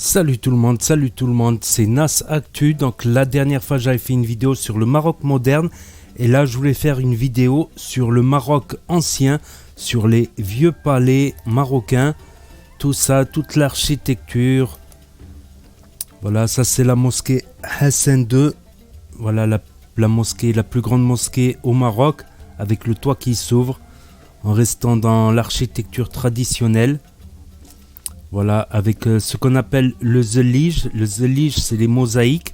Salut tout le monde, c'est Nas Actu. Donc la dernière fois j'avais fait une vidéo sur le Maroc moderne et là je voulais faire une vidéo sur le Maroc ancien, sur les vieux palais marocains, tout ça, toute l'architecture. Voilà, ça c'est la mosquée Hassan II. Voilà la mosquée, la plus grande mosquée au Maroc, avec le toit qui s'ouvre, en restant dans l'architecture traditionnelle. Voilà, avec ce qu'on appelle le zellige. Le zellige, c'est les mosaïques.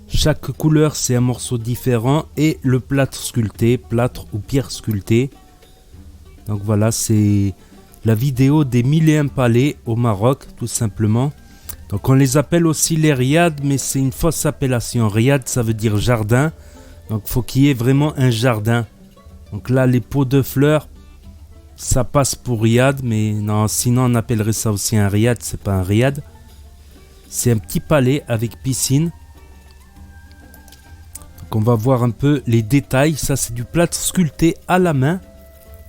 Chaque couleur, c'est un morceau différent. Et le plâtre sculpté, plâtre ou pierre sculptée. Donc voilà, c'est la vidéo des 1001 palais au Maroc, tout simplement. Donc on les appelle aussi les riads, mais c'est une fausse appellation. Riad, ça veut dire jardin. Donc il faut qu'il y ait vraiment un jardin. Donc là, les pots de fleurs, ça passe pour riad, mais non, sinon on appellerait ça aussi un riad, c'est pas un riad. C'est un petit palais avec piscine. Donc on va voir un peu les détails. Ça c'est du plâtre sculpté à la main.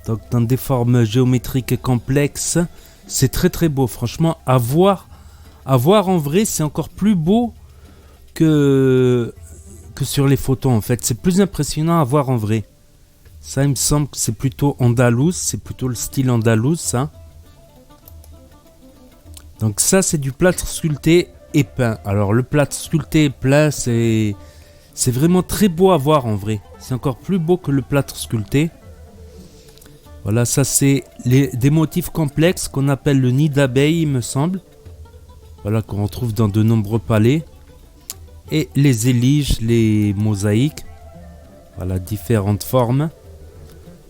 Donc dans des formes géométriques complexes. C'est très très beau, franchement. À voir en vrai, c'est encore plus beau que sur les photos en fait. C'est plus impressionnant à voir en vrai. Ça, il me semble que c'est plutôt andalouse, c'est plutôt le style andalouse, ça. Donc ça, c'est du plâtre sculpté et peint. Alors, le plâtre sculpté et peint, c'est vraiment très beau à voir en vrai. C'est encore plus beau que le plâtre sculpté. Voilà, ça, c'est des motifs complexes qu'on appelle le nid d'abeille, il me semble. Voilà, qu'on retrouve dans de nombreux palais. Et les éliges, les mosaïques. Voilà, différentes formes.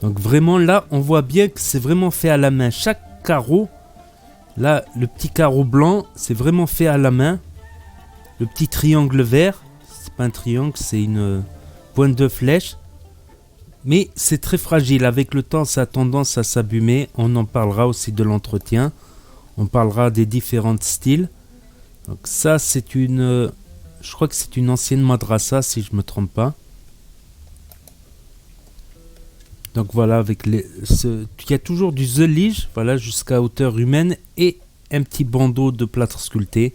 Donc vraiment là, on voit bien que c'est vraiment fait à la main. Chaque carreau, là, le petit carreau blanc, c'est vraiment fait à la main. Le petit triangle vert, c'est pas un triangle, c'est une pointe de flèche. Mais c'est très fragile. Avec le temps, ça a tendance à s'abîmer. On en parlera aussi de l'entretien. On parlera des différents styles. Donc ça, c'est une... je crois que c'est une ancienne madrasa, si je me trompe pas. Donc voilà, avec il y a toujours du zellige, voilà, jusqu'à hauteur humaine et un petit bandeau de plâtre sculpté.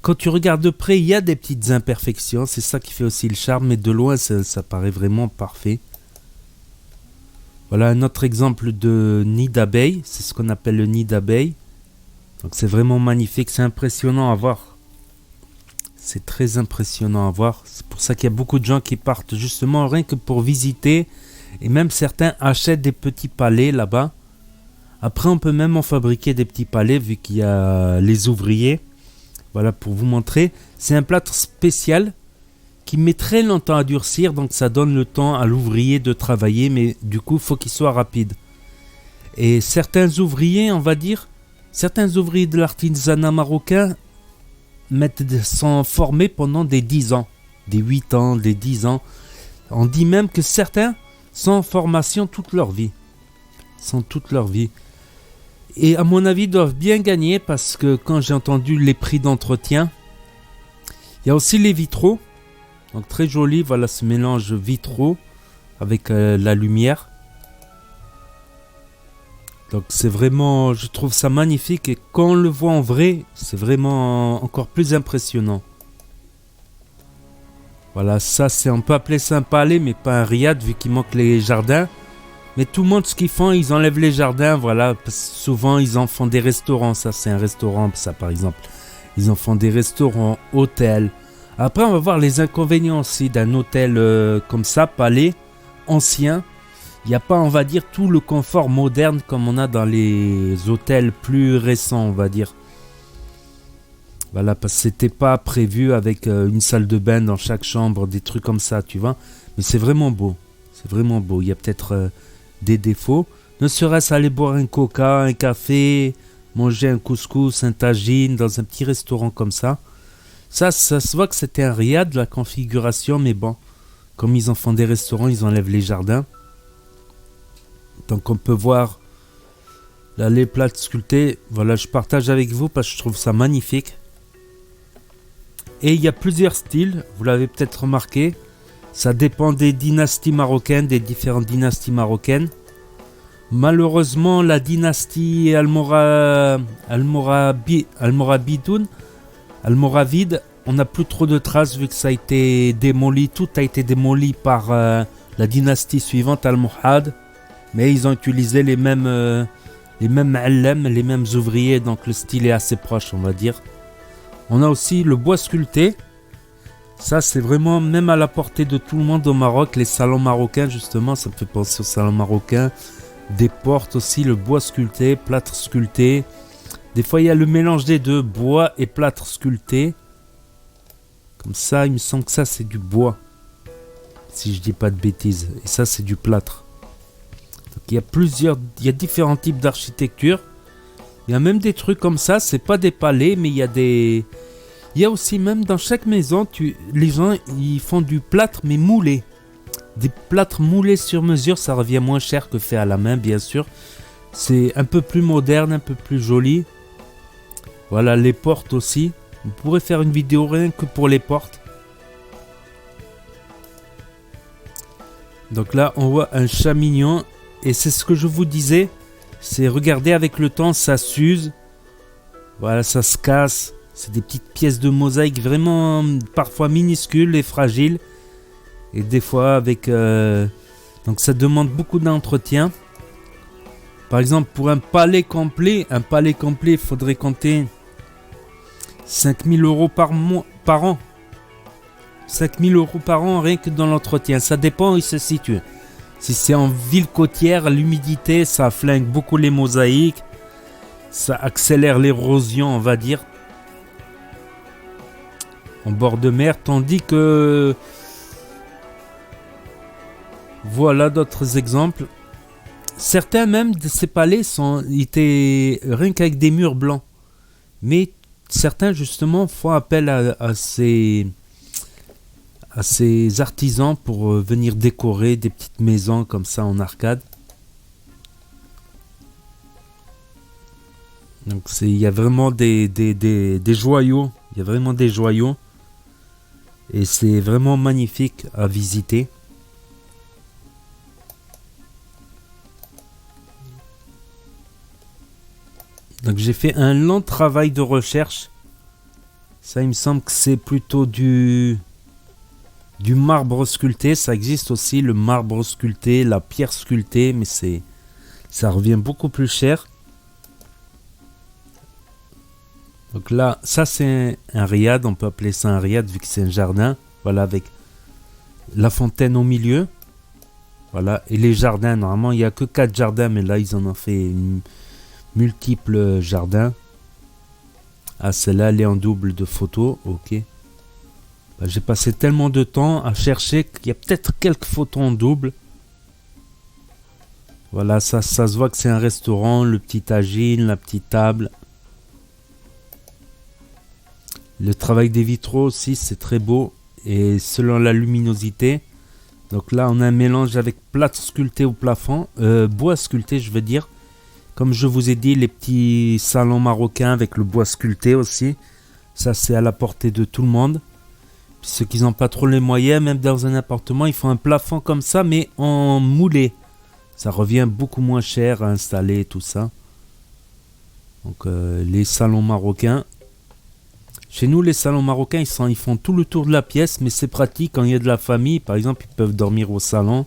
Quand tu regardes de près, il y a des petites imperfections, c'est ça qui fait aussi le charme, mais de loin, ça paraît vraiment parfait. Voilà un autre exemple de nid d'abeille, c'est ce qu'on appelle le nid d'abeille. Donc c'est vraiment magnifique, c'est impressionnant à voir. C'est très impressionnant à voir, c'est pour ça qu'il y a beaucoup de gens qui partent justement rien que pour visiter. Et même certains achètent des petits palais là-bas. Après, on peut même en fabriquer des petits palais vu qu'il y a les ouvriers. Voilà pour vous montrer. C'est un plâtre spécial qui met très longtemps à durcir. Donc ça donne le temps à l'ouvrier de travailler. Mais du coup, il faut qu'il soit rapide. Et certains ouvriers, on va dire, certains ouvriers de l'artisanat marocain sont formés pendant des 10 ans. Des 8 ans, des 10 ans. On dit même que certains sont en formation toute leur vie. Et à mon avis, ils doivent bien gagner parce que quand j'ai entendu les prix d'entretien, il y a aussi les vitraux. Donc très joli, voilà ce mélange vitraux avec la lumière. Donc c'est vraiment, je trouve ça magnifique et quand on le voit en vrai, c'est vraiment encore plus impressionnant. Voilà, ça c'est, on peut appeler ça un palais, mais pas un riad vu qu'il manque les jardins. Mais tout le monde, ce qu'ils font, ils enlèvent les jardins, voilà. Parce que souvent, ils en font des restaurants. Ça, c'est un restaurant, ça par exemple. Ils en font des restaurants, hôtels. Après, on va voir les inconvénients aussi d'un hôtel comme ça, palais, ancien. Il n'y a pas, on va dire, tout le confort moderne comme on a dans les hôtels plus récents, on va dire. Voilà, parce que c'était pas prévu avec une salle de bain dans chaque chambre, des trucs comme ça, tu vois. Mais c'est vraiment beau. C'est vraiment beau. Il y a peut-être des défauts. Ne serait-ce aller boire un coca, un café, manger un couscous, un tagine dans un petit restaurant comme ça. Ça se voit que c'était un riad, la configuration, mais bon. Comme ils en font des restaurants, ils enlèvent les jardins. Donc on peut voir là, les plâtres sculptés. Voilà, je partage avec vous parce que je trouve ça magnifique. Et il y a plusieurs styles, vous l'avez peut-être remarqué. Ça dépend des dynasties marocaines, des différentes dynasties marocaines. Malheureusement, la dynastie Almoravide, on n'a plus trop de traces vu que ça a été démoli. Tout a été démoli par la dynastie suivante, Almohad. Mais ils ont utilisé les mêmes ma'allem, les mêmes ouvriers, donc le style est assez proche, on va dire. On a aussi le bois sculpté. Ça, c'est vraiment même à la portée de tout le monde au Maroc. Les salons marocains, justement, ça me fait penser aux salons marocains. Des portes aussi, le bois sculpté, plâtre sculpté. Des fois, il y a le mélange des deux, bois et plâtre sculpté. Comme ça, il me semble que ça, c'est du bois. Si je dis pas de bêtises. Et ça, c'est du plâtre. Donc, il y a différents types d'architecture. Il y a même des trucs comme ça, c'est pas des palais, mais il y a aussi même dans chaque maison, les gens ils font du plâtre mais moulé. Des plâtres moulés sur mesure, ça revient moins cher que fait à la main, bien sûr. C'est un peu plus moderne, un peu plus joli. Voilà, les portes aussi. Vous pourrez faire une vidéo rien que pour les portes. Donc là, on voit un chat mignon. Et c'est ce que je vous disais. C'est regardez avec le temps, ça s'use. Voilà, ça se casse. C'est des petites pièces de mosaïque vraiment parfois minuscules et fragiles. Et des fois avec... donc ça demande beaucoup d'entretien. Par exemple, pour un palais complet, il faudrait compter 5000 € par an. 5000 € par an rien que dans l'entretien. Ça dépend où il se situe. Si c'est en ville côtière, l'humidité, ça flingue beaucoup les mosaïques. Ça accélère l'érosion, on va dire. En bord de mer, tandis que... Voilà d'autres exemples. Certains même de ces palais étaient rien qu'avec des murs blancs. Mais certains justement font appel à ces artisans pour venir décorer des petites maisons comme ça en arcade. Donc il y a vraiment des joyaux. Il y a vraiment des joyaux. Et c'est vraiment magnifique à visiter. Donc j'ai fait un long travail de recherche. Ça il me semble que c'est plutôt du marbre sculpté. Ça existe aussi le marbre sculpté, la pierre sculptée, mais ça revient beaucoup plus cher. Donc là, ça c'est un riad, on peut appeler ça un riad vu que c'est un jardin. Voilà, avec la fontaine au milieu. Voilà, et les jardins, normalement il n'y a que 4 jardins, mais là ils en ont fait multiples jardins. Ah, celle-là elle est en double de photos, ok. Bah, j'ai passé tellement de temps à chercher qu'il y a peut-être quelques photos en double. Voilà, ça se voit que c'est un restaurant, le petit tagine, la petite table. Le travail des vitraux aussi, c'est très beau. Et selon la luminosité. Donc là, on a un mélange avec plâtre sculpté au plafond. Bois sculpté, je veux dire. Comme je vous ai dit, les petits salons marocains avec le bois sculpté aussi. Ça, c'est à la portée de tout le monde. Puis ceux qui n'ont pas trop les moyens, même dans un appartement, ils font un plafond comme ça, mais en moulé. Ça revient beaucoup moins cher à installer, tout ça. Donc les salons marocains. Chez nous, les salons marocains, ils font tout le tour de la pièce, mais c'est pratique quand il y a de la famille. Par exemple, ils peuvent dormir au salon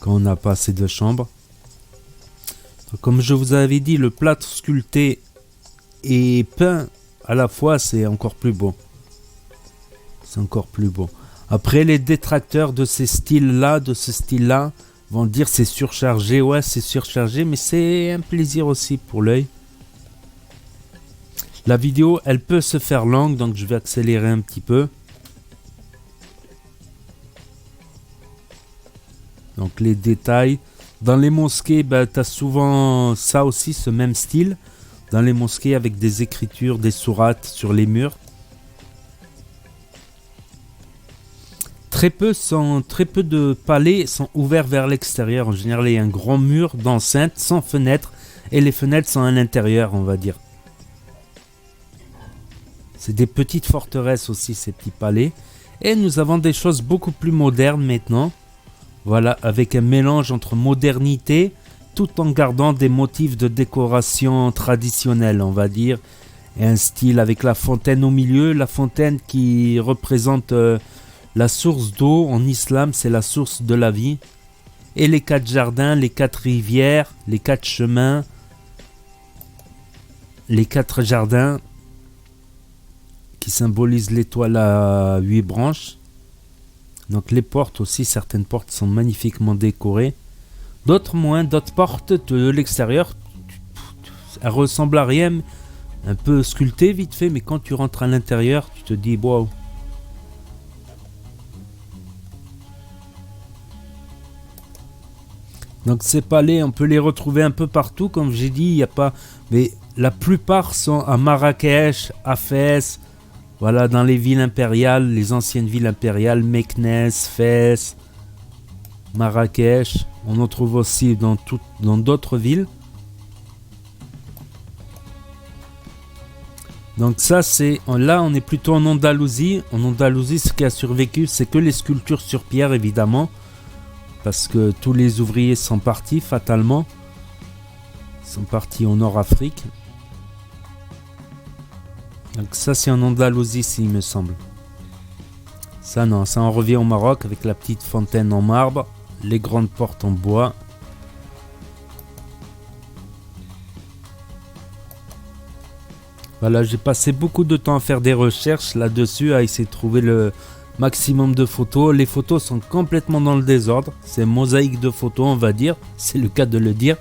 quand on n'a pas assez de chambres. Donc, comme je vous avais dit, le plâtre sculpté et peint à la fois, c'est encore plus beau. C'est encore plus beau. Après, les détracteurs de ces styles-là, vont dire c'est surchargé. Ouais, c'est surchargé, mais c'est un plaisir aussi pour l'œil. La vidéo, elle peut se faire longue, donc je vais accélérer un petit peu. Donc les détails. Dans les mosquées, tu as souvent ça aussi, ce même style. Dans les mosquées avec des écritures, des sourates sur les murs. Très peu de palais sont ouverts vers l'extérieur. En général, il y a un grand mur d'enceinte sans fenêtre. Et les fenêtres sont à l'intérieur, on va dire. C'est des petites forteresses aussi, ces petits palais. Et nous avons des choses beaucoup plus modernes maintenant. Voilà, avec un mélange entre modernité, tout en gardant des motifs de décoration traditionnels, on va dire, et un style avec la fontaine au milieu, la fontaine qui représente la source d'eau. En islam, c'est la source de la vie. Et les 4 jardins, les 4 rivières, les 4 chemins, les 4 jardins qui symbolisent l'étoile à 8 branches. Donc les portes aussi, certaines portes sont magnifiquement décorées. D'autres moins, d'autres portes de l'extérieur, elles ressemblent à rien, un peu sculptées vite fait, mais quand tu rentres à l'intérieur, tu te dis waouh. Donc ces palais, on peut les retrouver un peu partout, comme j'ai dit, il n'y a pas, mais la plupart sont à Marrakech, à Fès, voilà, dans les villes impériales, les anciennes villes impériales, Meknès, Fès, Marrakech. On en trouve aussi dans d'autres villes. Donc ça, là on est plutôt en Andalousie. En Andalousie, ce qui a survécu, c'est que les sculptures sur pierre, évidemment. Parce que tous les ouvriers sont partis, fatalement. Ils sont partis au Nord-Afrique. Donc ça, c'est en Andalousie, il me semble. Ça, non, ça en revient au Maroc, avec la petite fontaine en marbre. Les grandes portes en bois. Voilà, j'ai passé beaucoup de temps à faire des recherches là-dessus, à essayer de trouver le maximum de photos. Les photos sont complètement dans le désordre. C'est mosaïque de photos, on va dire. C'est le cas de le dire.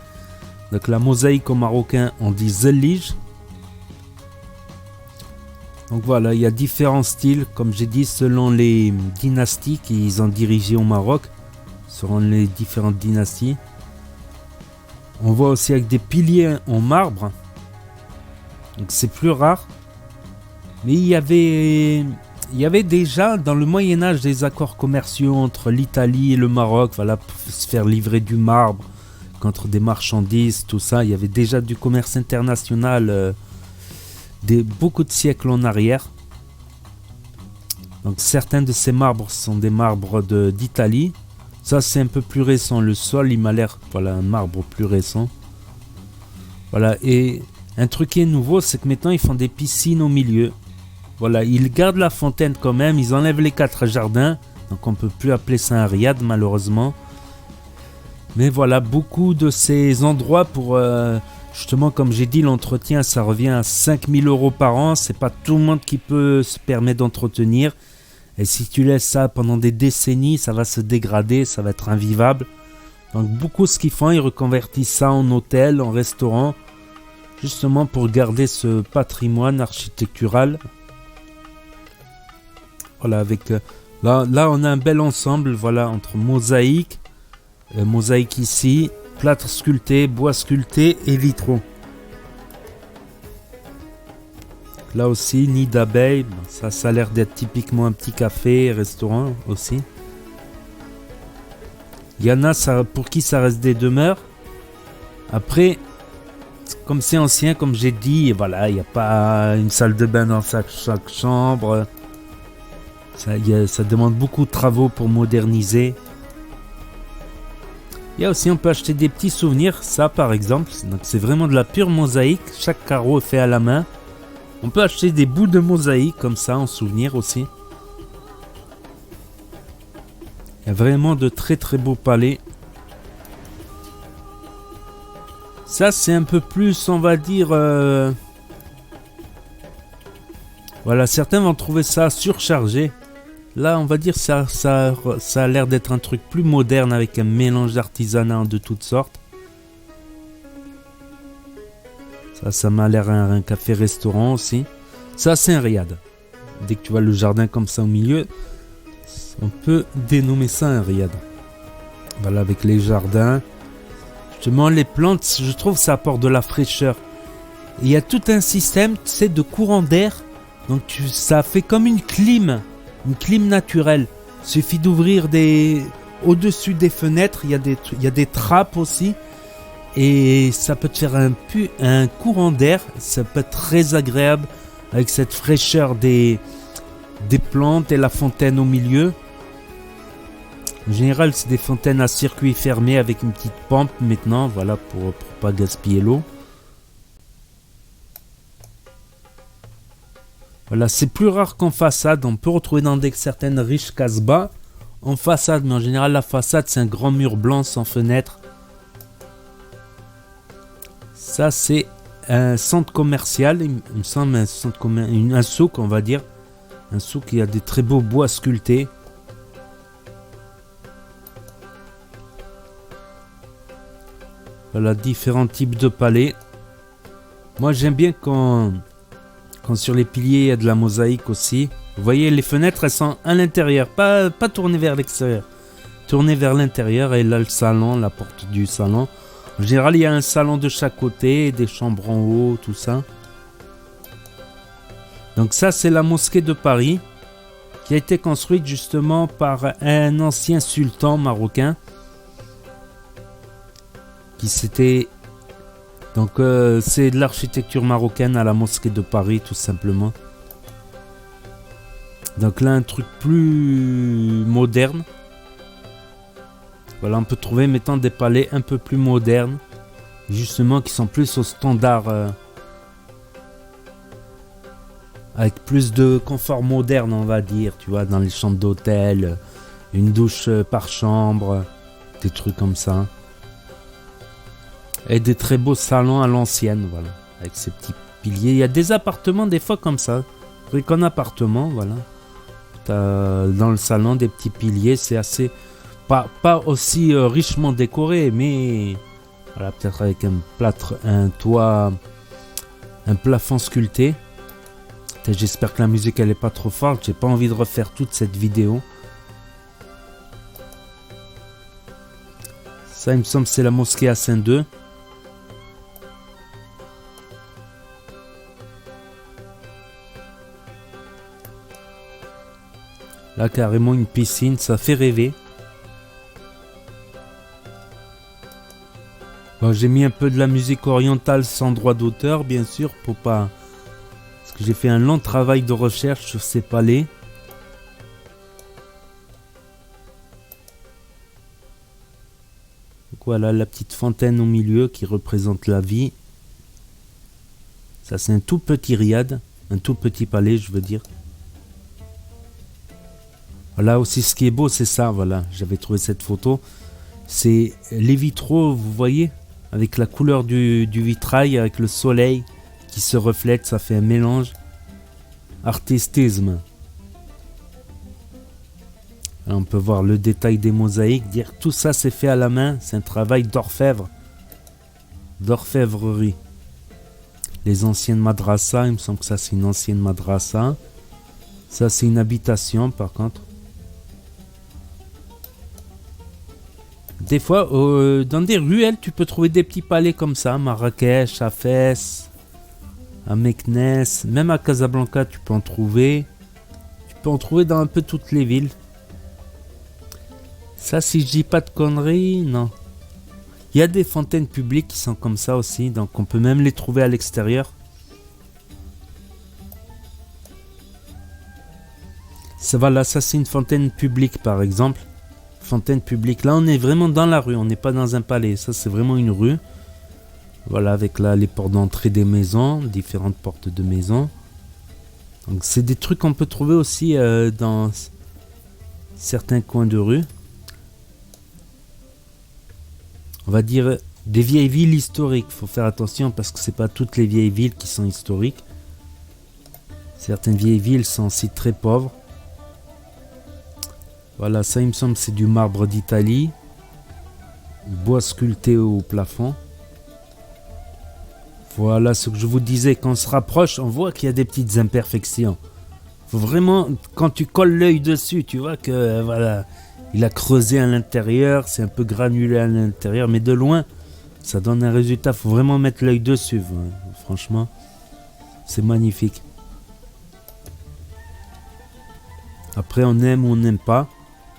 Donc la mosaïque au marocain, on dit zellige. Donc voilà, il y a différents styles, comme j'ai dit, selon les dynasties qu'ils ont dirigées au Maroc. Selon les différentes dynasties. On voit aussi avec des piliers en marbre. Donc c'est plus rare. Mais il y avait déjà dans le Moyen-Âge des accords commerciaux entre l'Italie et le Maroc, voilà, pour se faire livrer du marbre contre des marchandises, tout ça. Il y avait déjà du commerce international beaucoup de siècles en arrière. Donc certains de ces marbres sont des marbres d'Italie. Ça c'est un peu plus récent. Le sol il m'a l'air, voilà, un marbre plus récent. Voilà, et un truc qui est nouveau, c'est que maintenant ils font des piscines au milieu. Voilà, ils gardent la fontaine quand même, ils enlèvent les 4 jardins. Donc on peut plus appeler ça un riad malheureusement. Mais voilà, beaucoup de ces endroits pour... justement, comme j'ai dit, l'entretien, ça revient à 5 000 € par an. C'est pas tout le monde qui peut se permettre d'entretenir. Et si tu laisses ça pendant des décennies, ça va se dégrader, ça va être invivable. Donc beaucoup ce qu'ils font, ils reconvertissent ça en hôtel, en restaurant, justement pour garder ce patrimoine architectural. Voilà, avec là on a un bel ensemble, voilà, entre mosaïque ici, plâtre sculpté, bois sculpté et vitraux. Là aussi, nid d'abeilles, ça a l'air d'être typiquement un petit café, restaurant aussi. Il y en a pour qui ça reste des demeures. Après, comme c'est ancien, comme j'ai dit, voilà, il n'y a pas une salle de bain dans chaque chambre. Ça demande beaucoup de travaux pour moderniser. Il y a aussi, on peut acheter des petits souvenirs, ça par exemple. Donc c'est vraiment de la pure mosaïque, chaque carreau est fait à la main. On peut acheter des bouts de mosaïque comme ça en souvenir aussi. Il y a vraiment de très très beaux palais. Ça c'est un peu plus, on va dire... Voilà, certains vont trouver ça surchargé. Là on va dire ça a l'air d'être un truc plus moderne avec un mélange d'artisanat de toutes sortes. Ça m'a l'air un café-restaurant aussi. Ça c'est un riad. Dès que tu vois le jardin comme ça au milieu, on peut dénommer ça un riad. Voilà, avec les jardins. Justement les plantes, je trouve ça apporte de la fraîcheur. Et il y a tout un système, tu sais, de courant d'air. Donc ça fait comme une clim naturelle. Il suffit d'ouvrir au-dessus des fenêtres, il y a des trappes aussi. Et ça peut te faire un courant d'air. Ça peut être très agréable avec cette fraîcheur des plantes et la fontaine au milieu. En général, c'est des fontaines à circuit fermé avec une petite pompe maintenant, voilà, pour pas gaspiller l'eau. Voilà, c'est plus rare qu'en façade. On peut retrouver dans certaines riches casse-bas en façade, mais en général, la façade, c'est un grand mur blanc sans fenêtre. Ça, c'est un centre commercial, il me semble, un souk, on va dire. Un souk qui a des très beaux bois sculptés. Voilà, différents types de palais. Moi, j'aime bien quand sur les piliers, il y a de la mosaïque aussi. Vous voyez, les fenêtres, elles sont à l'intérieur, pas tournées vers l'extérieur. Tournées vers l'intérieur, et là, le salon, la porte du salon. En général, il y a un salon de chaque côté, des chambres en haut, tout ça. Donc ça, c'est la mosquée de Paris, qui a été construite justement par un ancien sultan marocain, qui s'était... Donc c'est de l'architecture marocaine à la mosquée de Paris, tout simplement. Donc là, un truc plus moderne. Voilà, on peut trouver maintenant des palais un peu plus modernes, justement, qui sont plus au standard, avec plus de confort moderne, on va dire, tu vois, dans les chambres d'hôtel, une douche par chambre, des trucs comme ça. Et des très beaux salons à l'ancienne, voilà, avec ces petits piliers. Il y a des appartements des fois comme ça, qu'en appartement, voilà. T'as dans le salon des petits piliers, c'est assez... Pas aussi richement décoré, mais voilà, peut-être avec un toit, un plafond sculpté. J'espère que la musique elle est pas trop forte. J'ai pas envie de refaire toute cette vidéo. Ça, il me semble, c'est la mosquée à Saint-Deux. Là, carrément une piscine, ça fait rêver. Bon, j'ai mis un peu de la musique orientale sans droit d'auteur, bien sûr, pour pas... Parce que j'ai fait un long travail de recherche sur ces palais. Donc voilà, la petite fontaine au milieu qui représente la vie. Ça, c'est un tout petit riad, un tout petit palais, je veux dire. Voilà aussi, ce qui est beau, c'est ça, voilà. J'avais trouvé cette photo. C'est les vitraux, vous voyez, avec la couleur du vitrail, avec le soleil qui se reflète, ça fait un mélange. Artistisme. Là, on peut voir le détail des mosaïques, dire tout ça c'est fait à la main, c'est un travail d'orfèvre. D'orfèvrerie. Les anciennes madrasas, il me semble que ça c'est une ancienne madrasa. Ça c'est une habitation par contre. Des fois, dans des ruelles, tu peux trouver des petits palais comme ça. Marrakech, à Fès, à Meknès, même à Casablanca, tu peux en trouver. Tu peux en trouver dans un peu toutes les villes. Ça, si je dis pas de conneries, non. Il y a des fontaines publiques qui sont comme ça aussi, donc on peut même les trouver à l'extérieur. Ça va là, ça c'est une fontaine publique par exemple. Fontaine publique. Là, on est vraiment dans la rue. On n'est pas dans un palais. Ça, c'est vraiment une rue. Voilà, avec là les portes d'entrée des maisons, différentes portes de maisons. Donc, c'est des trucs qu'on peut trouver aussi dans certains coins de rue. On va dire des vieilles villes historiques. Il faut faire attention parce que c'est pas toutes les vieilles villes qui sont historiques. Certaines vieilles villes sont aussi très pauvres. Voilà, ça il me semble c'est du marbre d'Italie. Bois sculpté au plafond. Voilà ce que je vous disais, quand on se rapproche, on voit qu'il y a des petites imperfections. Faut vraiment, quand tu colles l'œil dessus, tu vois que voilà, il a creusé à l'intérieur, c'est un peu granulé à l'intérieur, mais de loin, ça donne un résultat. Faut vraiment mettre l'œil dessus, franchement, c'est magnifique. Après, on aime ou on n'aime pas.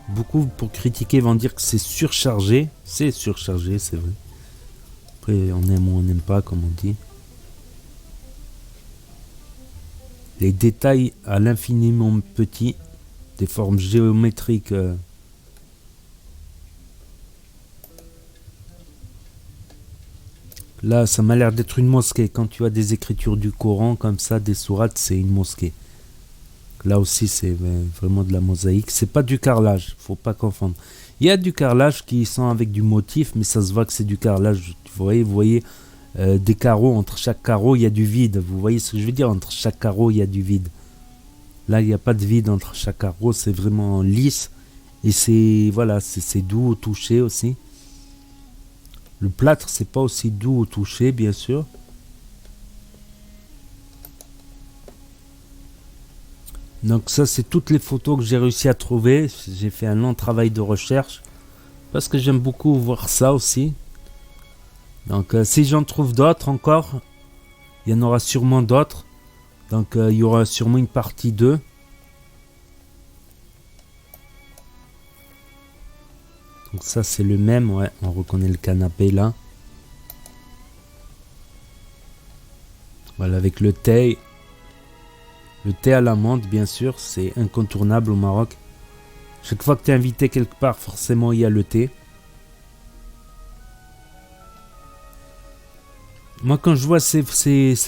Beaucoup pour critiquer vont dire que c'est surchargé. C'est surchargé, c'est vrai. Après, on aime ou on n'aime pas, comme on dit. Les détails à l'infiniment petits, des formes géométriques Là, ça m'a l'air d'être une mosquée. Quand tu as des écritures du Coran comme ça, des sourates, c'est une mosquée. Là aussi, c'est vraiment de la mosaïque. C'est pas du carrelage, faut pas confondre. Il y a du carrelage qui sont avec du motif, mais ça se voit que c'est du carrelage. Vous voyez des carreaux. Entre chaque carreau, il y a du vide. Vous voyez ce que je veux dire? Entre chaque carreau, il y a du vide. Là, il n'y a pas de vide entre chaque carreau. C'est vraiment lisse. Et c'est voilà, c'est doux au toucher aussi. Le plâtre, c'est pas aussi doux au toucher, bien sûr. Donc ça, c'est toutes les photos que j'ai réussi à trouver. J'ai fait un long travail de recherche parce que j'aime beaucoup voir ça aussi. Donc si j'en trouve d'autres encore, il y en aura sûrement d'autres. Donc il y aura sûrement une partie 2. Donc ça, c'est le même, ouais, on reconnaît le canapé là. Voilà, avec le thé. Le thé à la menthe, bien sûr, c'est incontournable au Maroc. Chaque fois que tu es invité quelque part, forcément, il y a le thé. Moi, quand je vois ces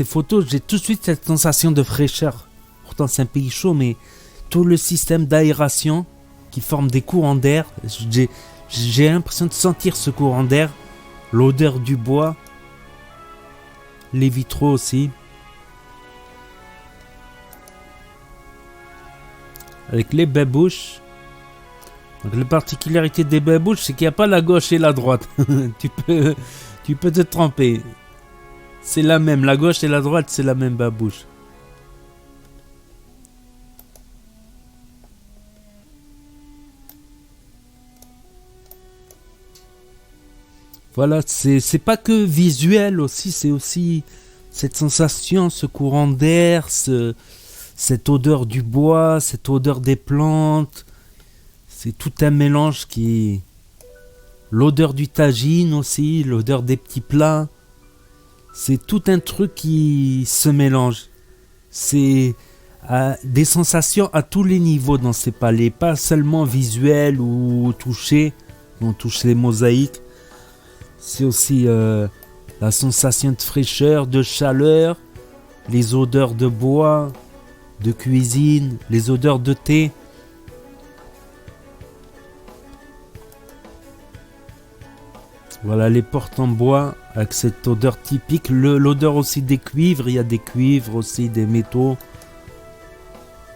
photos, j'ai tout de suite cette sensation de fraîcheur. Pourtant, c'est un pays chaud, mais tout le système d'aération qui forme des courants d'air, j'ai l'impression de sentir ce courant d'air, l'odeur du bois, les vitraux aussi. Avec les babouches. Donc la particularité des babouches, c'est qu'il n'y a pas la gauche et la droite. tu peux te tromper. C'est la même, la gauche et la droite, c'est la même babouche. Voilà, c'est pas que visuel aussi, c'est aussi cette sensation, ce courant d'air, cette odeur du bois, cette odeur des plantes. C'est tout un mélange qui... L'odeur du tagine aussi, l'odeur des petits plats. C'est tout un truc qui se mélange. C'est des sensations à tous les niveaux dans ces palais, pas seulement visuel ou touché. On touche les mosaïques. C'est aussi la sensation de fraîcheur, de chaleur, les odeurs de bois, de cuisine, les odeurs de thé. Voilà les portes en bois avec cette odeur typique. L'odeur aussi des cuivres, il y a des cuivres aussi, des métaux.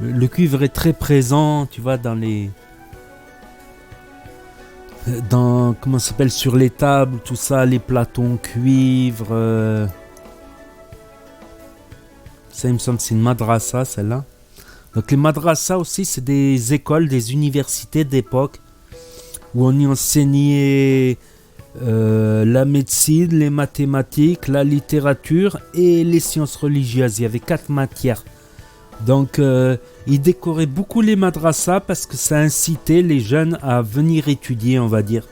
Le cuivre est très présent, tu vois, dans les... comment ça s'appelle, sur les tables, tout ça, les plateaux en cuivre. Ça, il me semble que c'est une madrasa, celle-là. Donc les madrasas aussi, c'est des écoles, des universités d'époque où on y enseignait la médecine, les mathématiques, la littérature et les sciences religieuses. Il y avait 4 matières. Donc ils décoraient beaucoup les madrasas parce que ça incitait les jeunes à venir étudier, on va dire.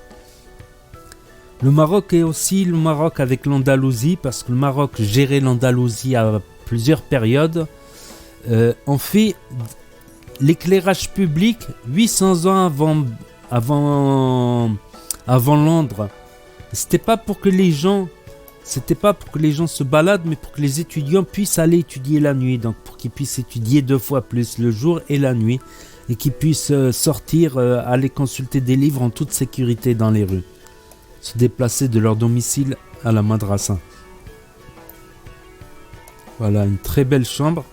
Le Maroc est aussi le Maroc avec l'Andalousie, parce que le Maroc gérait l'Andalousie à plusieurs périodes. On fait l'éclairage public 800 ans avant Londres. C'était pas pour que les gens se baladent, mais pour que les étudiants puissent aller étudier la nuit. Donc pour qu'ils puissent étudier 2 fois plus, le jour et la nuit, et qu'ils puissent sortir, aller consulter des livres en toute sécurité dans les rues, se déplacer de leur domicile à la madrasa. Voilà, une très belle chambre.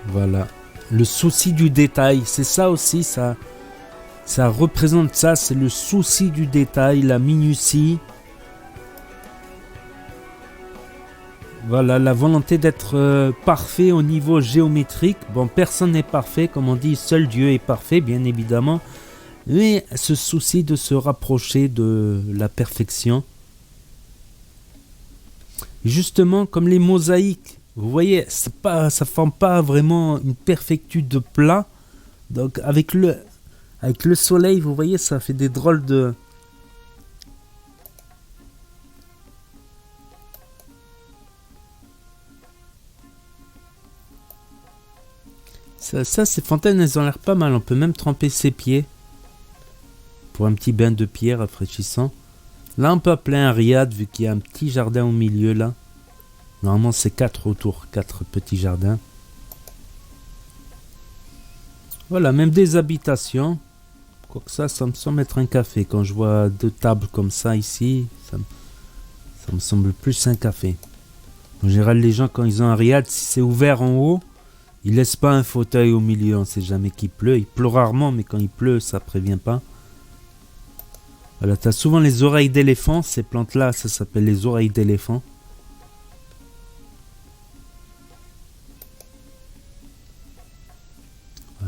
Voilà. Le souci du détail, c'est ça aussi, ça représente ça, c'est le souci du détail, la minutie. Voilà, la volonté d'être parfait au niveau géométrique. Bon, personne n'est parfait, comme on dit, seul Dieu est parfait, bien évidemment. Mais ce souci de se rapprocher de la perfection. Et justement, comme les mosaïques, vous voyez, ça forme pas vraiment une perfectude plat. Donc avec le soleil, vous voyez, ça fait des drôles de... Ça, ces fontaines, elles ont l'air pas mal. On peut même tremper ses pieds. pour un petit bain de pierre rafraîchissant. Là, on peut appeler un riad vu qu'il y a un petit jardin au milieu là. Normalement, c'est 4 autour, 4 petits jardins. Voilà, même des habitations. Quoique ça me semble être un café. Quand je vois 2 tables comme ça ici, ça me semble plus un café. En général, les gens, quand ils ont un riad, si c'est ouvert en haut, ils laissent pas un fauteuil au milieu. On sait jamais qu'il pleut. Il pleut rarement, mais quand il pleut, ça prévient pas. Voilà, tu as souvent les oreilles d'éléphant. Ces plantes-là, ça s'appelle les oreilles d'éléphant.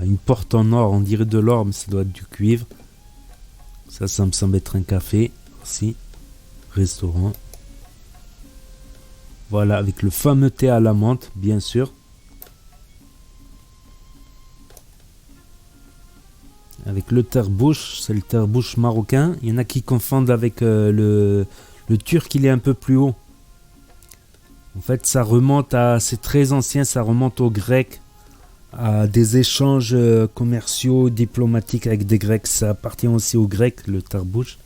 Une porte en or, on dirait de l'or, mais ça doit être du cuivre. Ça me semble être un café aussi. Restaurant. Voilà, avec le fameux thé à la menthe, bien sûr. Avec le terre-bouche, c'est le terre-bouche marocain. Il y en a qui confondent avec le turc, il est un peu plus haut. En fait, ça remonte à... C'est très ancien, ça remonte aux Grecs. À des échanges commerciaux, diplomatiques avec des Grecs. Ça appartient aussi aux Grecs, le terre-bouche.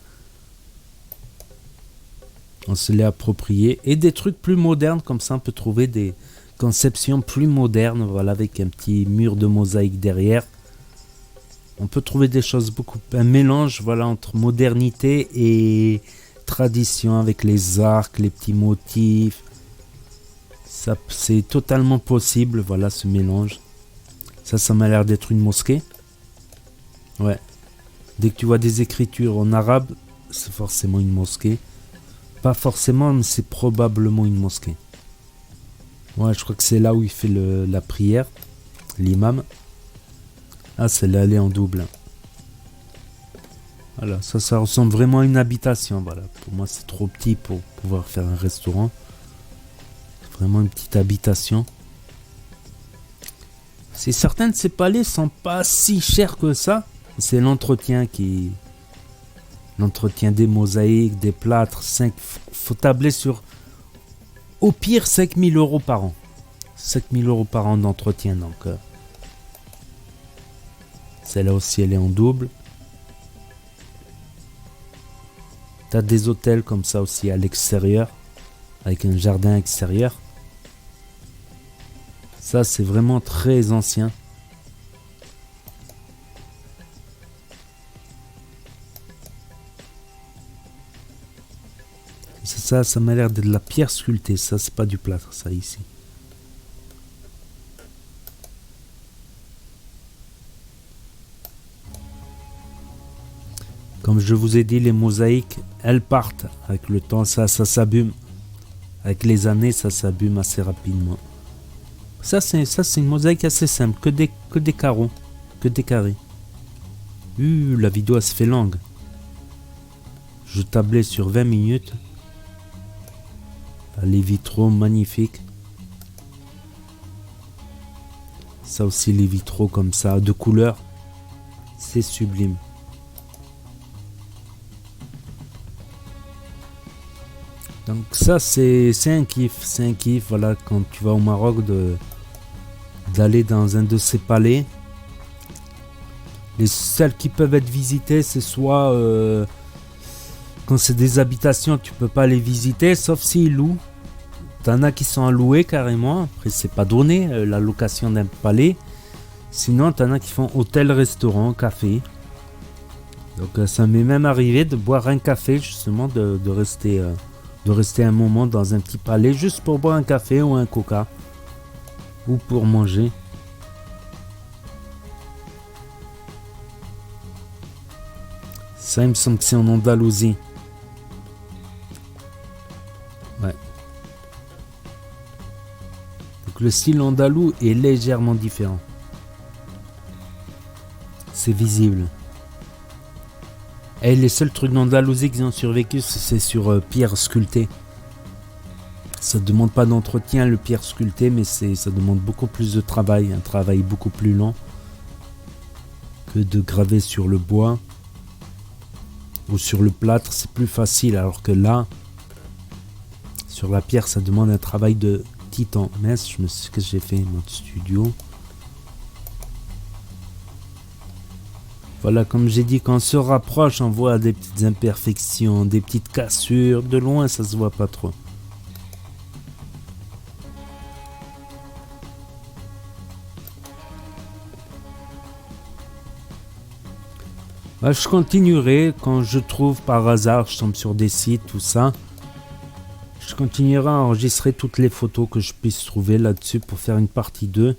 On se l'est approprié. Et des trucs plus modernes, comme ça on peut trouver des conceptions plus modernes, voilà, avec un petit mur de mosaïque derrière. On peut trouver des choses un mélange, voilà, entre modernité et tradition, avec les arcs, les petits motifs. Ça, c'est totalement possible, voilà, ce mélange. Ça m'a l'air d'être une mosquée. Ouais. Dès que tu vois des écritures en arabe, c'est forcément une mosquée. Pas forcément, mais c'est probablement une mosquée. Ouais, je crois que c'est là où il fait la prière, l'imam. Ah, c'est l'allée en double. Voilà, ça ressemble vraiment à une habitation. Voilà. Pour moi, c'est trop petit pour pouvoir faire un restaurant. C'est vraiment une petite habitation. C'est certain de ces palais sont pas si chers que ça. C'est l'entretien qui... L'entretien des mosaïques, des plâtres. Faut tabler sur... Au pire, 5 000 € par an. 5 000 € par an d'entretien. Donc, celle-là aussi, elle est en double. T'as des hôtels comme ça aussi à l'extérieur. Avec un jardin extérieur. Ça, c'est vraiment très ancien. Ça m'a l'air d'être de la pierre sculptée. Ça, c'est pas du plâtre, ça, ici. Comme je vous ai dit, les mosaïques, elles partent avec le temps. Ça s'abîme. Avec les années, ça s'abîme assez rapidement. Ça, c'est une mosaïque assez simple. Que des carreaux. Que des carrés. La vidéo, elle se fait longue. Je tablais sur 20 minutes. Les vitraux magnifiques. Ça aussi, les vitraux comme ça, de couleur. C'est sublime. Donc ça, c'est un kiff. C'est un kiff, voilà, quand tu vas au Maroc, d'aller dans un de ces palais. Les seuls qui peuvent être visités, c'est soit... quand c'est des habitations, tu peux pas les visiter, sauf s'ils louent. T'en as qui sont à louer carrément. Après, c'est pas donné, la location d'un palais. Sinon, t'en as qui font hôtel, restaurant, café. Donc, ça m'est même arrivé de boire un café, justement, de rester un moment dans un petit palais, juste pour boire un café ou un coca. Ou pour manger. Ça, il me semble que c'est en Andalousie. Ouais. Donc le style andalou est légèrement différent. C'est visible. Et les seuls trucs d'Andalousie qui ont survécu, c'est sur pierre sculptée. Ça ne demande pas d'entretien, le pierre sculpté, mais ça demande beaucoup plus de travail. Un travail beaucoup plus lent que de graver sur le bois. Ou sur le plâtre, c'est plus facile, alors que là, sur la pierre, ça demande un travail de titan. Mais je me sais ce que j'ai fait, mode studio. Voilà, comme j'ai dit, quand on se rapproche, on voit des petites imperfections, des petites cassures. De loin, ça se voit pas trop. Je continuerai quand je trouve par hasard, je tombe sur des sites, tout ça. Je continuerai à enregistrer toutes les photos que je puisse trouver là-dessus pour faire une partie 2.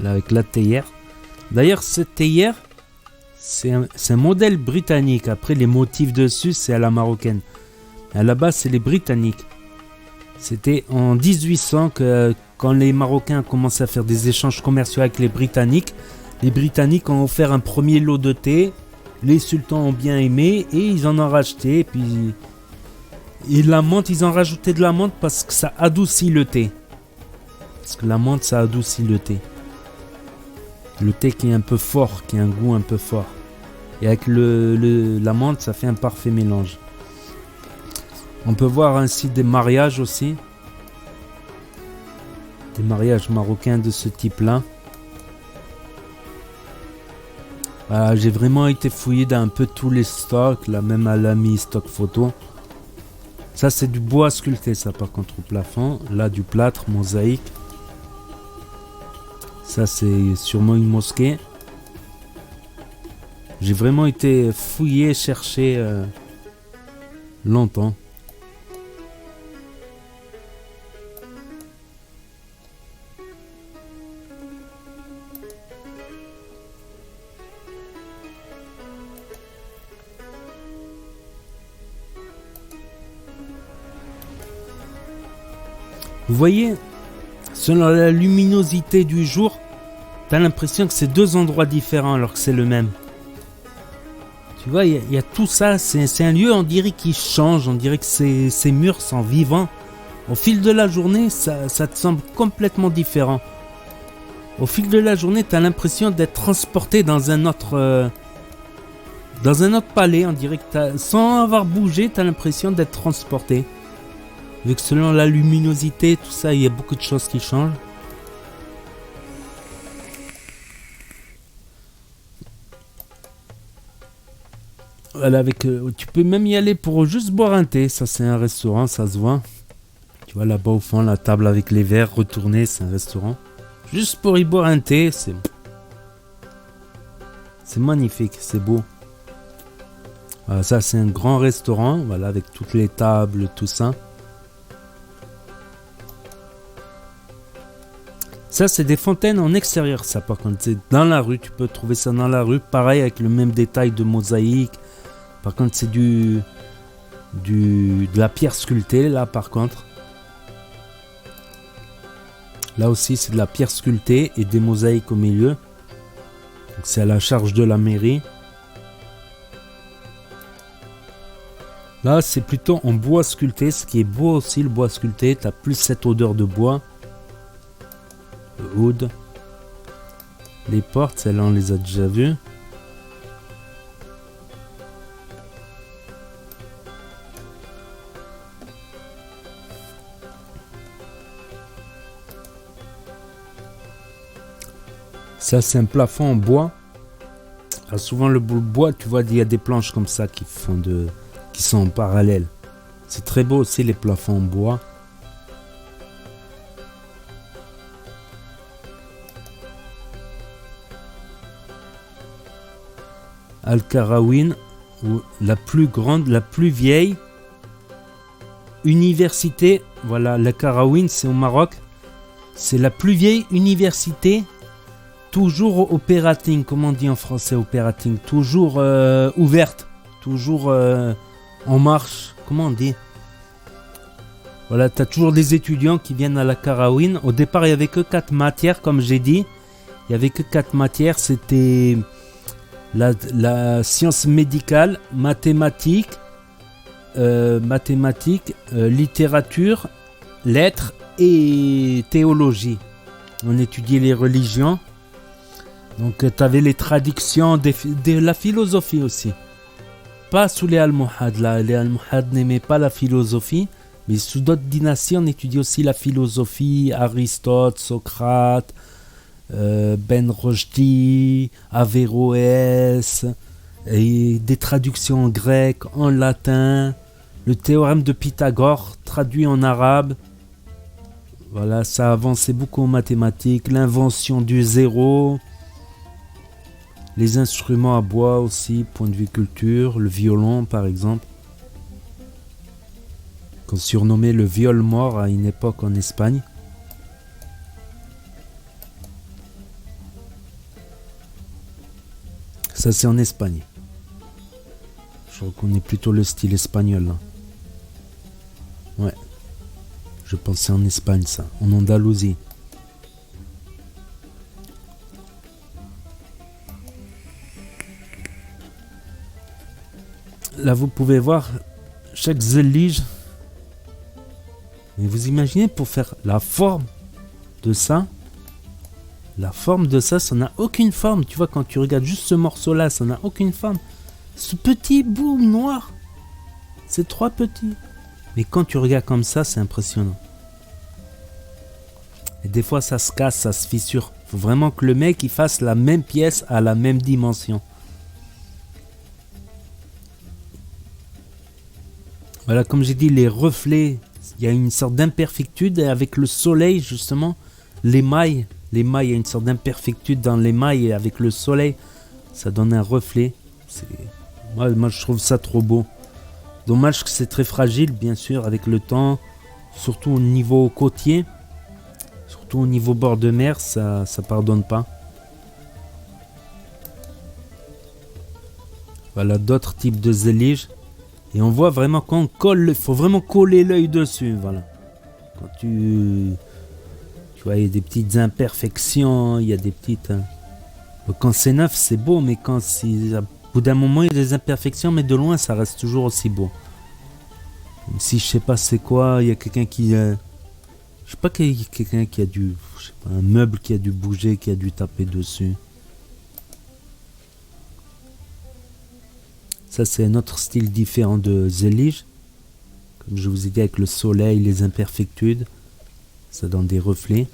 Là, avec la théière. D'ailleurs, cette théière, c'est un modèle britannique. Après, les motifs dessus, c'est à la marocaine. À la base, c'est les Britanniques. C'était en 1800 que, quand les Marocains ont commencé à faire des échanges commerciaux avec les Britanniques ont offert un premier lot de thé. Les sultans ont bien aimé et ils en ont racheté. Et la menthe, ils ont rajouté de la menthe parce que ça adoucit le thé. Parce que la menthe, ça adoucit le thé. Le thé qui est un peu fort, qui a un goût un peu fort. Et avec la menthe, ça fait un parfait mélange. On peut voir ainsi des mariages aussi. Des mariages marocains de ce type-là. Voilà, j'ai vraiment été fouillé dans un peu tous les stocks, là même à l'ami stock photo. Ça c'est du bois sculpté, ça par contre au plafond. Là du plâtre, mosaïque. Ça c'est sûrement une mosquée. J'ai vraiment été fouillé, cherché longtemps. Vous voyez, selon la luminosité du jour, t'as l'impression que c'est deux endroits différents alors que c'est le même. Tu vois, il y a tout ça, c'est un lieu, on dirait qui change, on dirait que ces murs sont vivants. Au fil de la journée, ça te semble complètement différent. Au fil de la journée, t'as l'impression d'être transporté dans un autre palais, on dirait que sans avoir bougé, t'as l'impression d'être transporté. Vu que selon la luminosité, tout ça, il y a beaucoup de choses qui changent. Voilà, tu peux même y aller pour juste boire un thé. Ça, c'est un restaurant, ça se voit. Tu vois là-bas au fond, la table avec les verres retournés, c'est un restaurant. Juste pour y boire un thé, c'est magnifique, c'est beau. Voilà, ça, c'est un grand restaurant, voilà, avec toutes les tables, tout ça. Ça, c'est des fontaines en extérieur, ça, par contre. C'est dans la rue, tu peux trouver ça dans la rue. Pareil, avec le même détail de mosaïque. Par contre, c'est de la pierre sculptée, là, par contre. Là aussi, c'est de la pierre sculptée et des mosaïques au milieu. Donc, c'est à la charge de la mairie. Là, c'est plutôt en bois sculpté, ce qui est beau aussi, le bois sculpté. Tu as plus cette odeur de bois. Le oud. Les portes, celles-là, on les a déjà vues. Ça, c'est un plafond en bois. Alors, souvent, le bois, tu vois, il y a des planches comme ça qui sont en parallèle. C'est très beau aussi, les plafonds en bois. Al-Qarawin, la plus grande, la plus vieille université. Voilà, Al-Qarawin, c'est au Maroc. C'est la plus vieille université. Toujours opérating, comme on dit en français, opérating, toujours ouverte, toujours en marche, comment on dit? Voilà, tu as toujours des étudiants qui viennent à la Qarawin. Au départ, il n'y avait que 4 matières, comme j'ai dit. Il n'y avait que 4 matières, c'était la science médicale, mathématiques, littérature, lettres et théologie. On étudiait les religions. Donc, tu avais les traductions de la philosophie aussi. Pas sous les Almohades, là. Les Almohades n'aimaient pas la philosophie, Mais sous d'autres dynasties, on étudie aussi la philosophie, Aristote, Socrate, Ben Rushdie, Averroès, et des traductions en grec, en latin, le théorème de Pythagore traduit en arabe. Voilà, ça a avancé beaucoup en mathématiques, l'invention du zéro, les instruments à bois aussi, point de vue culture, le violon par exemple, qu'on surnommait le viol mort à une époque en Espagne. Ça c'est en Espagne. Je reconnais plutôt le style espagnol là. Ouais. Je pensais en Espagne ça, en Andalousie. Là vous pouvez voir chaque zellige. Mais vous imaginez pour faire la forme de ça. La forme de ça, ça n'a aucune forme. Tu vois, quand tu regardes juste ce morceau-là, ça n'a aucune forme. Ce petit bout noir, c'est trois petits. Mais quand tu regardes comme ça, c'est impressionnant. Et des fois, ça se casse, ça se fissure. Il faut vraiment que le mec il fasse la même pièce à la même dimension. Voilà, comme j'ai dit, les reflets, il y a une sorte d'imperfectude. Et avec le soleil, justement, l'émail, il y a une sorte d'imperfectude dans l'émail. Et avec le soleil, ça donne un reflet. Moi, je trouve ça trop beau. Dommage que c'est très fragile, bien sûr, avec le temps. Surtout au niveau côtier. Surtout au niveau bord de mer, ça pardonne pas. Voilà, d'autres types de zellige. Et on voit vraiment quand on colle, il faut vraiment coller l'œil dessus, voilà. Quand tu vois, il y a des petites imperfections, il y a des petites... Quand c'est neuf, c'est beau, mais quand c'est... Au bout d'un moment, il y a des imperfections, mais de loin, ça reste toujours aussi beau. Même si je sais pas c'est quoi, il y a quelqu'un qui... je sais pas, quelqu'un qui a dû... Je sais pas, un meuble qui a dû bouger, qui a dû taper dessus. Ça, c'est un autre style différent de zellige. Comme je vous ai dit, avec le soleil, les imperfectudes. Ça donne des reflets.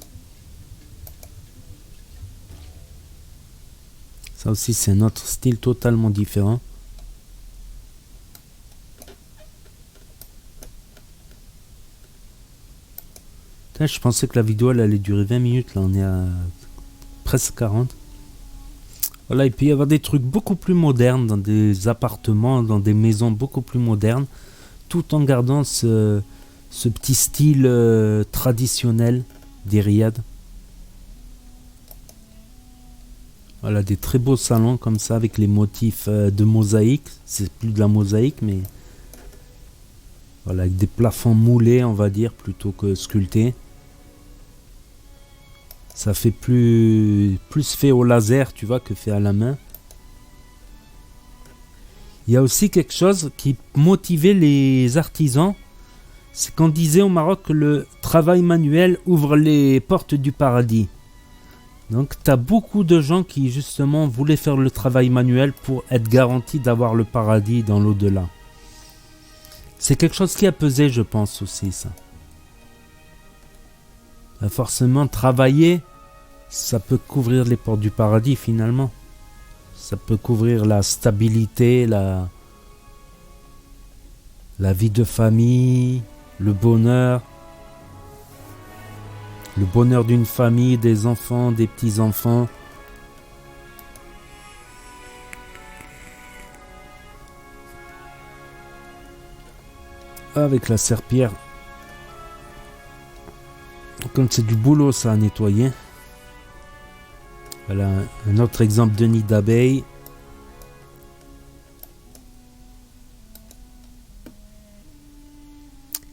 Ça aussi, c'est un autre style totalement différent. Putain, je pensais que la vidéo elle allait durer 20 minutes. Là, on est à presque 40. Voilà, il peut y avoir des trucs beaucoup plus modernes dans des appartements, dans des maisons beaucoup plus modernes, tout en gardant ce petit style traditionnel des riads. Voilà, des très beaux salons comme ça avec les motifs de mosaïque. C'est plus de la mosaïque, mais voilà, avec des plafonds moulés, on va dire, plutôt que sculptés. Ça fait plus fait au laser, tu vois, que fait à la main. Il y a aussi quelque chose qui motivait les artisans. C'est qu'on disait au Maroc que le travail manuel ouvre les portes du paradis. Donc tu as beaucoup de gens qui justement voulaient faire le travail manuel pour être garantis d'avoir le paradis dans l'au-delà. C'est quelque chose qui a pesé, je pense aussi, ça. Forcément, travailler, ça peut couvrir les portes du paradis finalement. Ça peut couvrir la stabilité, la vie de famille, le bonheur d'une famille, des enfants, des petits-enfants. Avec la serpillière, comme c'est du boulot ça à nettoyer. Voilà un autre exemple de nid d'abeille.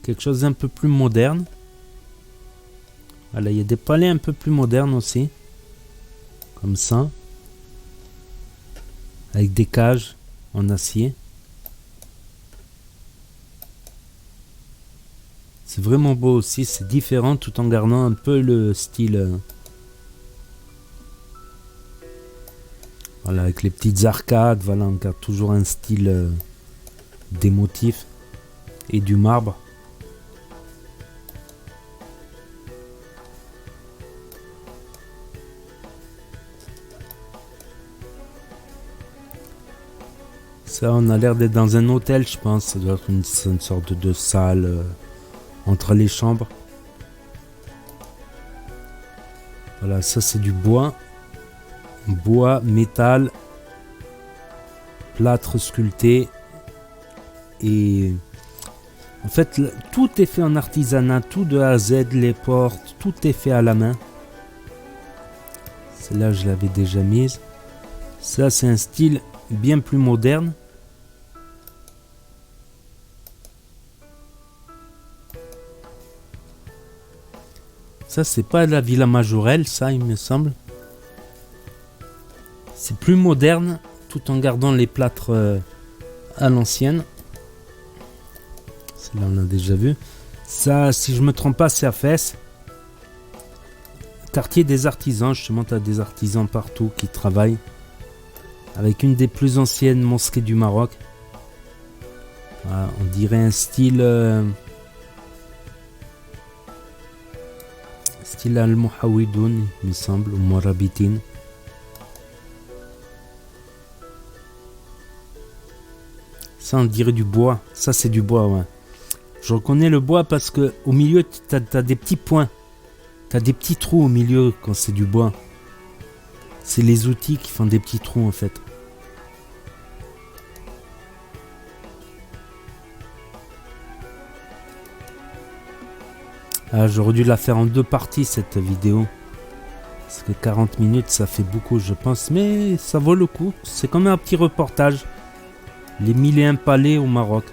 Quelque chose d'un peu plus moderne. Voilà, il y a des palais un peu plus modernes aussi. Comme ça. Avec des cages en acier. C'est vraiment beau aussi, c'est différent tout en gardant un peu le style. Voilà, avec les petites arcades, voilà, on garde toujours un style des motifs et du marbre. Ça, on a l'air d'être dans un hôtel, je pense. Ça doit être une sorte de salle entre les chambres. Voilà, ça c'est du bois. Bois, métal, plâtre sculpté. Et en fait, tout est fait en artisanat, tout de A à Z, les portes, tout est fait à la main. Celle-là, je l'avais déjà mise. Ça, c'est un style bien plus moderne. Ça, c'est pas la Villa Majorelle, ça, il me semble. C'est plus moderne, tout en gardant les plâtres à l'ancienne. Celle-là, on l'a déjà vu. Ça, si je me trompe pas, c'est à Fès. Quartier des artisans, justement, tu as des artisans partout qui travaillent. Avec une des plus anciennes mosquées du Maroc. Voilà, on dirait un style... style al-Muhawidoun, il me semble, ou Mourabitin. Ça, on dirait du bois. Ça, c'est du bois, ouais. Je reconnais le bois parce que au milieu, tu as des petits points. Tu as des petits trous au milieu quand c'est du bois. C'est les outils qui font des petits trous, en fait. Ah, j'aurais dû la faire en 2 parties, cette vidéo. Parce que 40 minutes, ça fait beaucoup, je pense. Mais ça vaut le coup. C'est comme un petit reportage. Les 1001 palais au Maroc.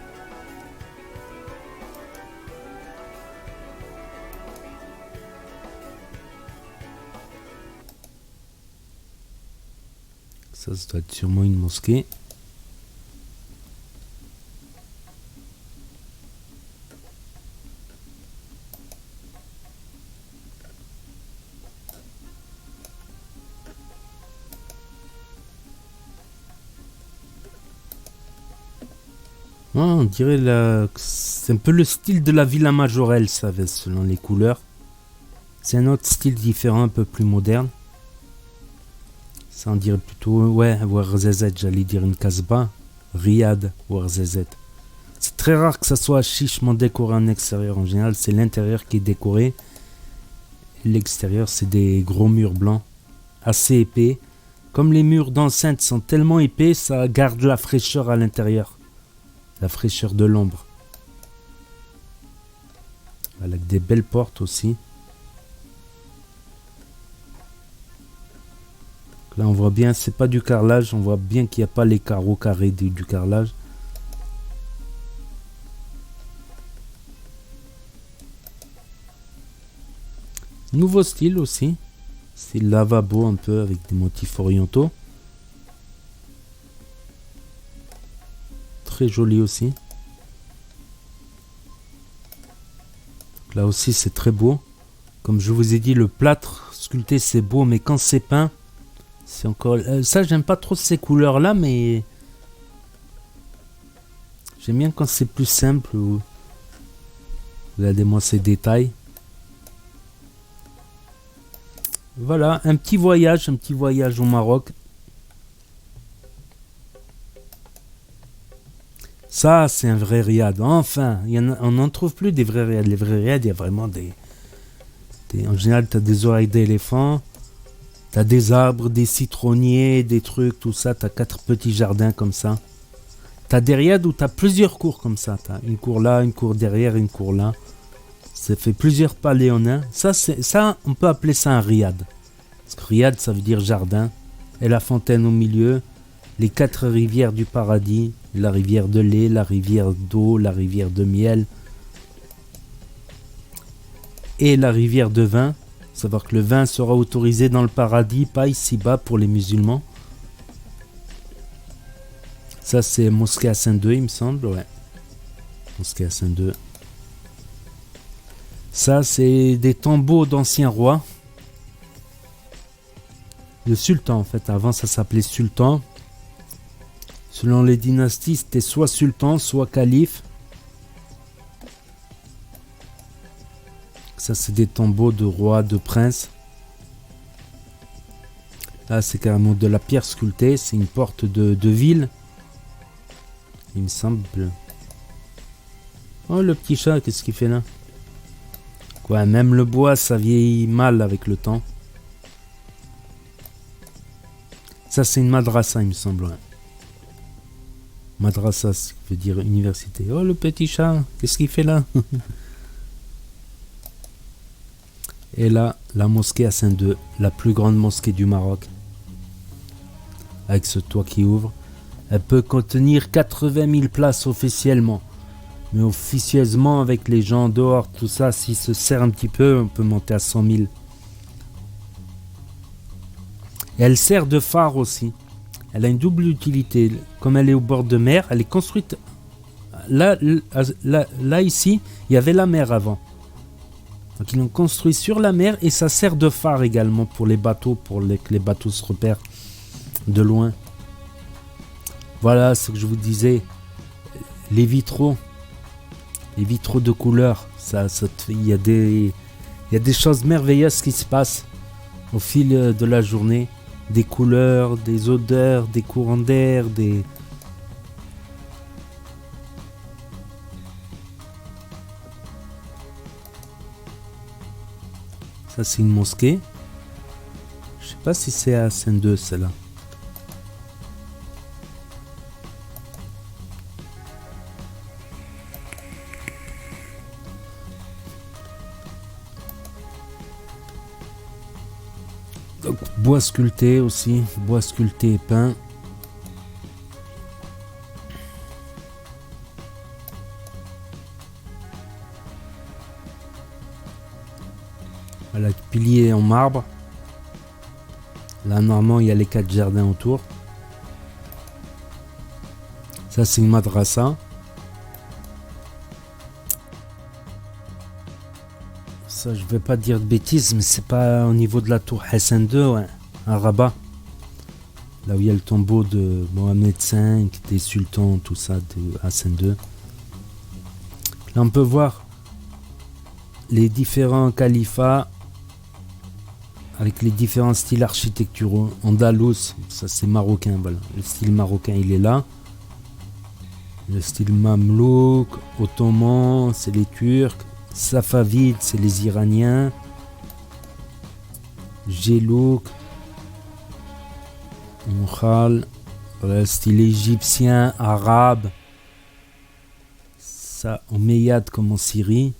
Ça doit être sûrement une mosquée. Oh, on dirait c'est un peu le style de la Villa Majorelle, ça, selon les couleurs. C'est un autre style différent, un peu plus moderne. Ça, on dirait plutôt, ouais, Ouarzazate, j'allais dire une Casbah. Riyad, Ouarzazate. C'est très rare que ça soit chichement décoré en extérieur. En général, c'est l'intérieur qui est décoré. L'extérieur, c'est des gros murs blancs, assez épais. Comme les murs d'enceinte sont tellement épais, ça garde la fraîcheur à l'intérieur. La fraîcheur de l'ombre. Avec des belles portes aussi. Là, on voit bien, c'est pas du carrelage. On voit bien qu'il n'y a pas les carreaux carrés du carrelage. Nouveau style aussi. C'est lavabo un peu avec des motifs orientaux. Très joli aussi. Là aussi c'est très beau. Comme je vous ai dit, le plâtre sculpté c'est beau, mais quand c'est peint, c'est encore... ça j'aime pas trop ces couleurs là, mais j'aime bien quand c'est plus simple. Regardez-moi ces détails. Voilà, un petit voyage au Maroc. Ça, c'est un vrai riad. Enfin, on n'en trouve plus des vrais riads. Les vrais riads, il y a vraiment en général, tu as des oreilles d'éléphant, tu as des arbres, des citronniers, des trucs, tout ça. Tu as 4 petits jardins comme ça. Tu as des riads où tu as plusieurs cours comme ça. Tu as une cour là, une cour derrière, une cour là. Ça fait plusieurs palais en un. Ça, on peut appeler ça un riad. Parce que riad, ça veut dire jardin. Et la fontaine au milieu. Les 4 rivières du paradis. La rivière de lait, la rivière d'eau, la rivière de miel. Et la rivière de vin. Savoir que le vin sera autorisé dans le paradis, pas ici-bas pour les musulmans. Ça, c'est Mosquée Hassan II, il me semble. Ouais. Mosquée Hassan II. Ça, c'est des tombeaux d'anciens rois. Le sultan, en fait. Avant, ça s'appelait sultan. Selon les dynasties, c'était soit sultan, soit calife. Ça, c'est des tombeaux de rois, de princes. Là, c'est carrément de la pierre sculptée. C'est une porte de ville. il me semble. Oh, le petit chat, qu'est-ce qu'il fait là? Quoi, même le bois, ça vieillit mal avec le temps. Ça, c'est une madrasa, il me semble. Ouais. Madrasa, ça veut dire université. Oh, le petit chat, qu'est-ce qu'il fait là? Et là, la mosquée Hassan II, la plus grande mosquée du Maroc. Avec ce toit qui ouvre. Elle peut contenir 80 000 places officiellement. Mais officieusement, avec les gens dehors, tout ça, s'il se serre un petit peu, on peut monter à 100 000. Et elle sert de phare aussi. Elle a une double utilité. Comme elle est au bord de mer, elle est construite... Là, ici, il y avait la mer avant. Donc ils l'ont construit sur la mer et ça sert de phare également pour les bateaux, pour que les bateaux se repèrent de loin. Voilà ce que je vous disais. Les vitraux de couleur, il y a des choses merveilleuses qui se passent au fil de la journée. Des couleurs, des odeurs, des courants d'air, Ça, c'est une mosquée. Je sais pas si c'est à Hassan II, celle-là. Donc, bois sculpté aussi, bois sculpté et peint. Voilà, pilier en marbre. Là, normalement, il y a les 4 jardins autour. Ça, c'est une madrasa. Ça, je vais pas dire de bêtises, mais c'est pas au niveau de la tour Hassan II, ouais, à Rabat. Là où il y a le tombeau de Mohamed V, des sultans, tout ça, de Hassan II. Là, on peut voir les différents califats avec les différents styles architecturaux. Andalous, ça c'est marocain, voilà. Le style marocain, il est là. Le style mamelouk, ottoman, c'est les Turcs. Safavides, c'est les Iraniens. Gelouk, Moukhal, le style égyptien, arabe. Ça, Omeyyade comme en Syrie.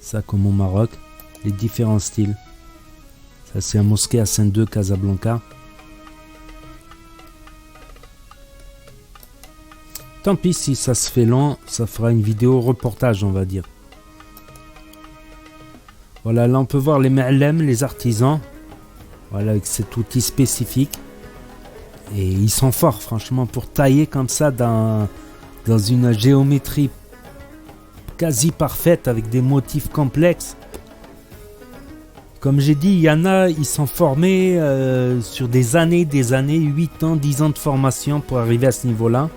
Ça comme au Maroc. Les différents styles. Ça, c'est un mosquée Hassan II, Casablanca. Tant pis si ça se fait lent, ça fera une vidéo reportage, on va dire. Voilà, là on peut voir les ma'lem, les artisans. Voilà, avec cet outil spécifique. Et ils sont forts, franchement, pour tailler comme ça dans une géométrie quasi parfaite, avec des motifs complexes. Comme j'ai dit, il y en a, ils sont formés sur des années, 8 ans, 10 ans de formation pour arriver à ce niveau-là.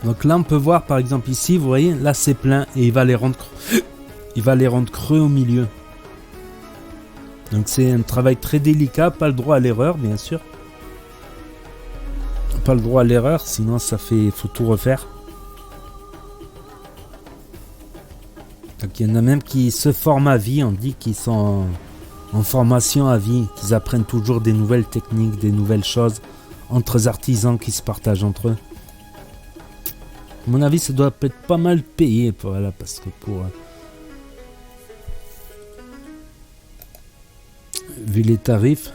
Donc là, on peut voir, par exemple, ici, vous voyez, là c'est plein et il va les rendre creux au milieu. Donc c'est un travail très délicat, pas le droit à l'erreur, bien sûr. Pas le droit à l'erreur, sinon faut tout refaire. Donc il y en a même qui se forment à vie, on dit qu'ils sont en formation à vie, qu'ils apprennent toujours des nouvelles techniques, des nouvelles choses entre artisans qui se partagent entre eux. À mon avis, ça doit être pas mal payé, voilà, parce que vu les tarifs,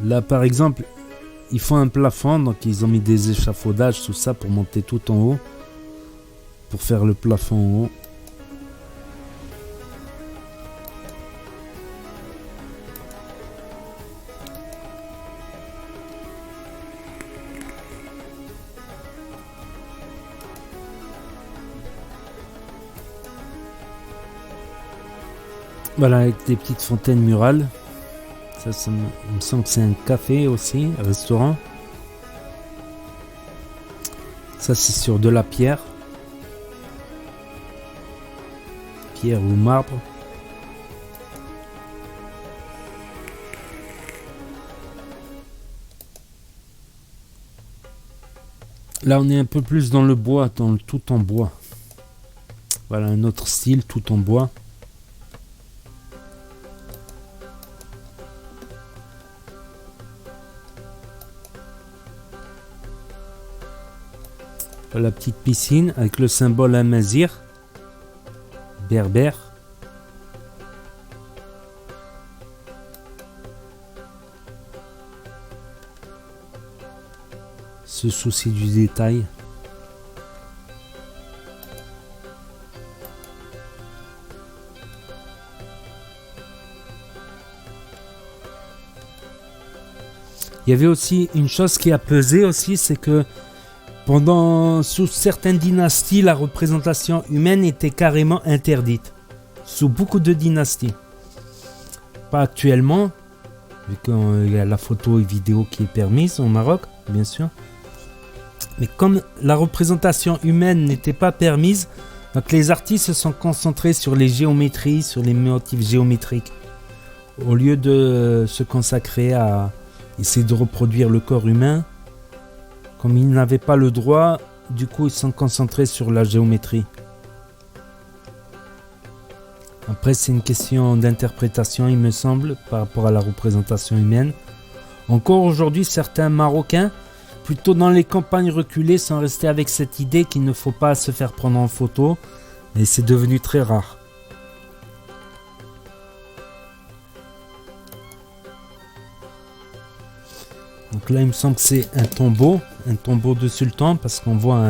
là par exemple, ils font un plafond, donc ils ont mis des échafaudages, tout ça, pour monter tout en haut, pour faire le plafond en haut. Voilà, avec des petites fontaines murales. Ça il me semble que c'est un café aussi, un restaurant. Ça, c'est sur de la pierre. Pierre ou marbre. Là, on est un peu plus dans le bois, dans le tout en bois. Voilà, un autre style, tout en bois. La petite piscine avec le symbole Amazir, berbère. Ce souci du détail. Il y avait aussi une chose qui a pesé aussi, c'est que sous certaines dynasties, la représentation humaine était carrément interdite. Sous beaucoup de dynasties. Pas actuellement, vu qu'il y a la photo et vidéo qui est permise au Maroc, bien sûr. Mais comme la représentation humaine n'était pas permise, donc les artistes se sont concentrés sur les géométries, sur les motifs géométriques. Au lieu de se consacrer à essayer de reproduire le corps humain, comme ils n'avaient pas le droit, du coup ils se sont concentrés sur la géométrie. Après c'est une question d'interprétation il me semble par rapport à la représentation humaine. Encore aujourd'hui certains Marocains, plutôt dans les campagnes reculées, sont restés avec cette idée qu'il ne faut pas se faire prendre en photo et c'est devenu très rare. Donc là il me semble que c'est un tombeau de sultan parce qu'on voit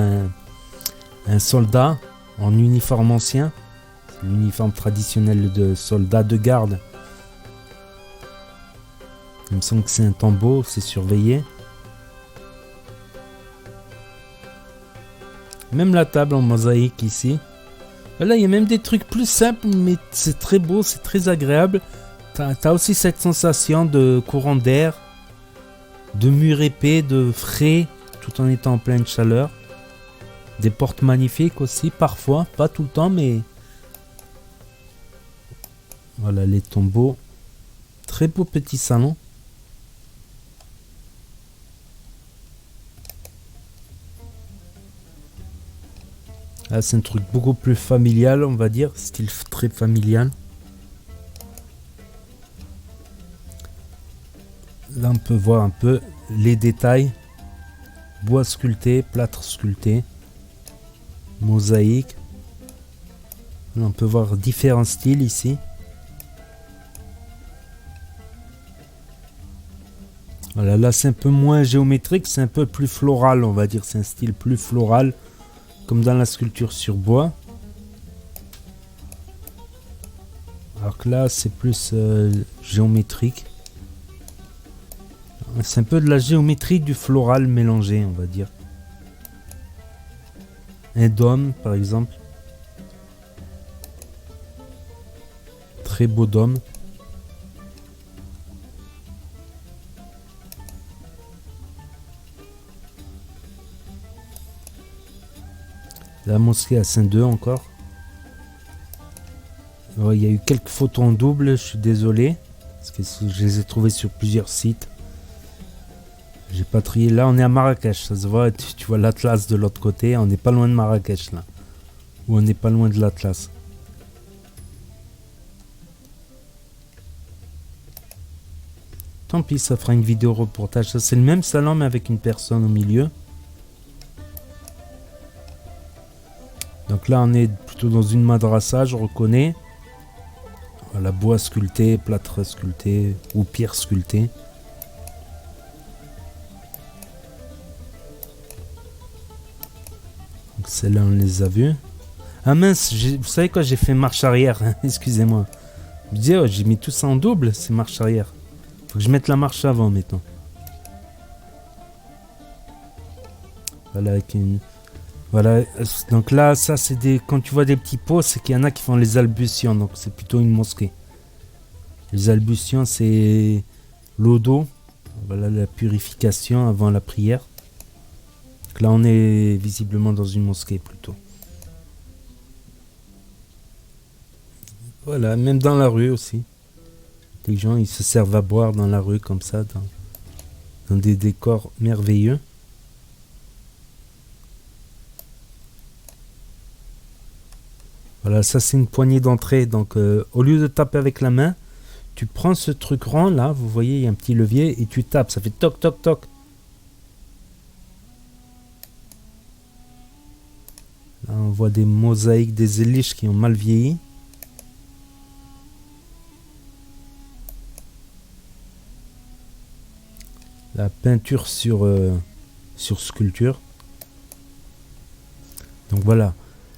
un soldat en uniforme ancien, c'est l'uniforme traditionnel de soldat de garde. Il me semble que c'est un tombeau, c'est surveillé. Même la table en mosaïque ici. Là il y a même des trucs plus simples mais c'est très beau, c'est très agréable. T'as aussi cette sensation de courant d'air, de murs épais, de frais, tout en étant en pleine chaleur. Des portes magnifiques aussi, parfois, pas tout le temps, mais... Voilà les tombeaux. Très beau petit salon. Là, c'est un truc beaucoup plus familial, on va dire, style très familial. Là, on peut voir un peu les détails. Bois sculpté, plâtre sculpté, mosaïque. Là, on peut voir différents styles ici. Voilà, là, c'est un peu moins géométrique, c'est un peu plus floral, on va dire. C'est un style plus floral, comme dans la sculpture sur bois. Alors que là, c'est plus géométrique. C'est un peu de la géométrie du floral mélangé, on va dire. Un dôme, par exemple. Très beau dôme. La mosquée à Saint-Deux encore. Alors, il y a eu quelques photos en double, je suis désolé. Parce que je les ai trouvées sur plusieurs sites. J'ai pas trié. Là, on est à Marrakech, ça se voit. Tu vois l'Atlas de l'autre côté. On n'est pas loin de Marrakech, là. Ou on n'est pas loin de l'Atlas. Tant pis, ça fera une vidéo reportage. Ça, c'est le même salon, mais avec une personne au milieu. Donc là, on est plutôt dans une madrasa, je reconnais. Voilà, bois sculpté, plâtre sculpté ou pierre sculptée. Donc celles-là, on les a vues. Ah mince, vous savez quoi, j'ai fait marche arrière, hein, excusez-moi. Je me disais, oh, j'ai mis tout ça en double, c'est marche arrière. Faut que je mette la marche avant, mettons. Voilà, avec une... Voilà, donc là, ça c'est des... Quand tu vois des petits pots, c'est qu'il y en a qui font les albutions, donc c'est plutôt une mosquée. Les albutions, c'est l'eau d'eau. Voilà la purification avant la prière. Donc là, on est visiblement dans une mosquée plutôt. Voilà, même dans la rue aussi. Les gens, ils se servent à boire dans la rue comme ça, dans des décors merveilleux. Voilà, ça c'est une poignée d'entrée. Donc au lieu de taper avec la main, tu prends ce truc rond là, vous voyez, il y a un petit levier et tu tapes, ça fait toc toc toc. Là on voit des mosaïques, des éliches qui ont mal vieilli. La peinture sur sculpture. Donc voilà.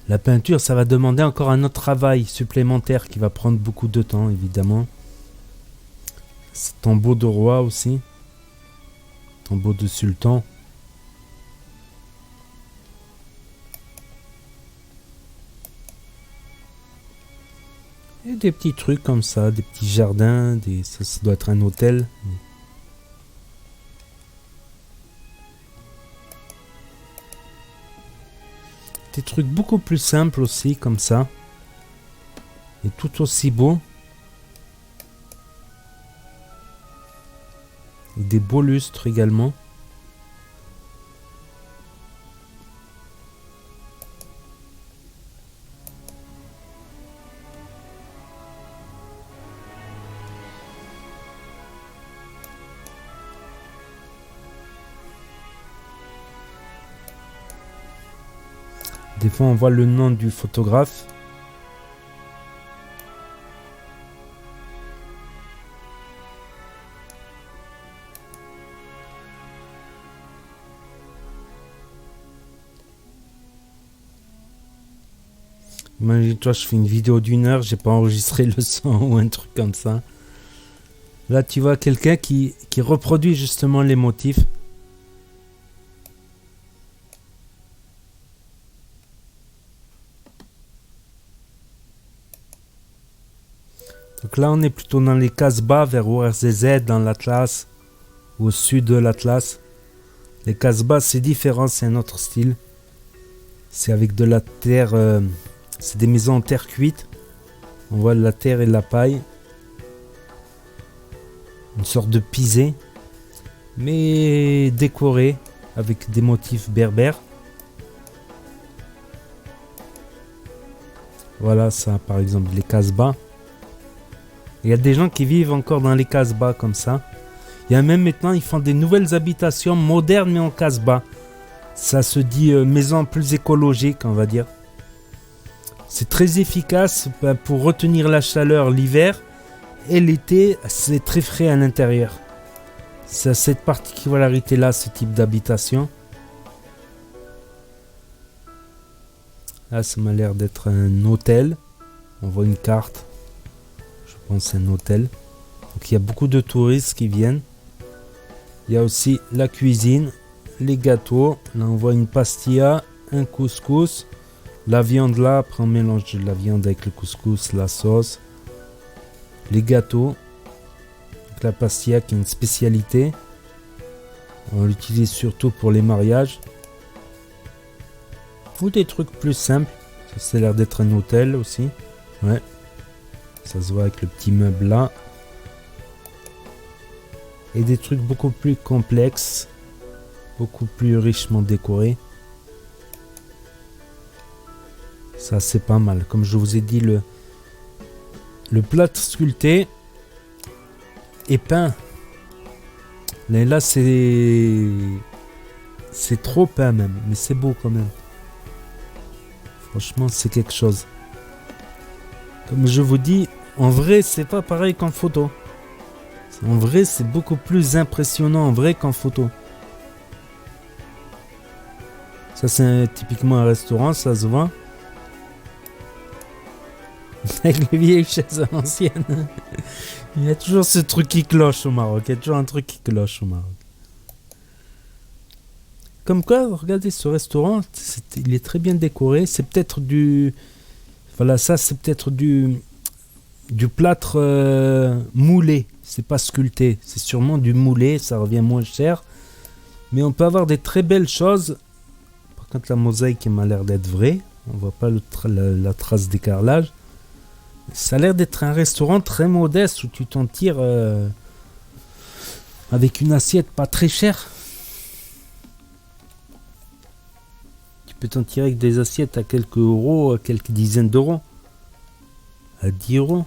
La peinture, ça va demander encore un autre travail supplémentaire qui va prendre beaucoup de temps, évidemment. C'est tombeau de roi aussi. Tombeau de sultan. Et des petits trucs comme ça, des petits jardins, ça doit être un hôtel. Des trucs beaucoup plus simples aussi, comme ça. Et tout aussi beau. Et des beaux lustres également. Des fois, on voit le nom du photographe. Imagine-toi, je fais une vidéo d'1 heure, j'ai pas enregistré le son ou un truc comme ça. Là, tu vois quelqu'un qui reproduit justement les motifs. Donc là, on est plutôt dans les Casbah, vers ORZZ, dans l'Atlas, au sud de l'Atlas. Les Casbah, c'est différent, c'est un autre style. C'est avec de la terre, c'est des maisons en terre cuite. On voit la terre et la paille. Une sorte de pisé, mais décoré avec des motifs berbères. Voilà, ça par exemple, les Casbah. Il y a des gens qui vivent encore dans les Casbah comme ça. Il y a même maintenant, ils font des nouvelles habitations modernes mais en Casbah. Ça se dit maison plus écologique, on va dire. C'est très efficace pour retenir la chaleur l'hiver. Et l'été, c'est très frais à l'intérieur. C'est cette particularité-là, ce type d'habitation. Là, ça m'a l'air d'être un hôtel. On voit une carte. Je pense que c'est un hôtel. Donc il y a beaucoup de touristes qui viennent. Il y a aussi la cuisine, les gâteaux. Là, on voit une pastilla, un couscous. La viande là, après on mélange la viande avec le couscous, la sauce. Les gâteaux, donc la pastilla qui est une spécialité. On l'utilise surtout pour les mariages. Ou des trucs plus simples. Ça a l'air d'être un hôtel aussi. Ouais. Ça se voit avec le petit meuble là. Et des trucs beaucoup plus complexes. Beaucoup plus richement décorés. Ça c'est pas mal. Comme je vous ai dit, le plâtre sculpté est peint. Mais là c'est trop peint même, mais c'est beau quand même. Franchement c'est quelque chose. Comme je vous dis, en vrai c'est pas pareil qu'en photo. En vrai c'est beaucoup plus impressionnant en vrai qu'en photo. Ça c'est typiquement un restaurant, ça se voit. Avec les vieilles chaises anciennes. Il y a toujours ce truc qui cloche au Maroc. Il y a toujours un truc qui cloche au Maroc. Comme quoi, regardez ce restaurant. Il est très bien décoré. C'est peut-être du... Voilà, ça c'est peut-être du plâtre moulé. C'est pas sculpté. C'est sûrement du moulé. Ça revient moins cher. Mais on peut avoir des très belles choses. Par contre, la mosaïque m'a l'air d'être vraie. On voit pas la trace d'écarlage. Ça a l'air d'être un restaurant très modeste où tu t'en tires avec une assiette pas très chère. Tu peux t'en tirer avec des assiettes à quelques euros, à quelques dizaines d'euros. à 10 €.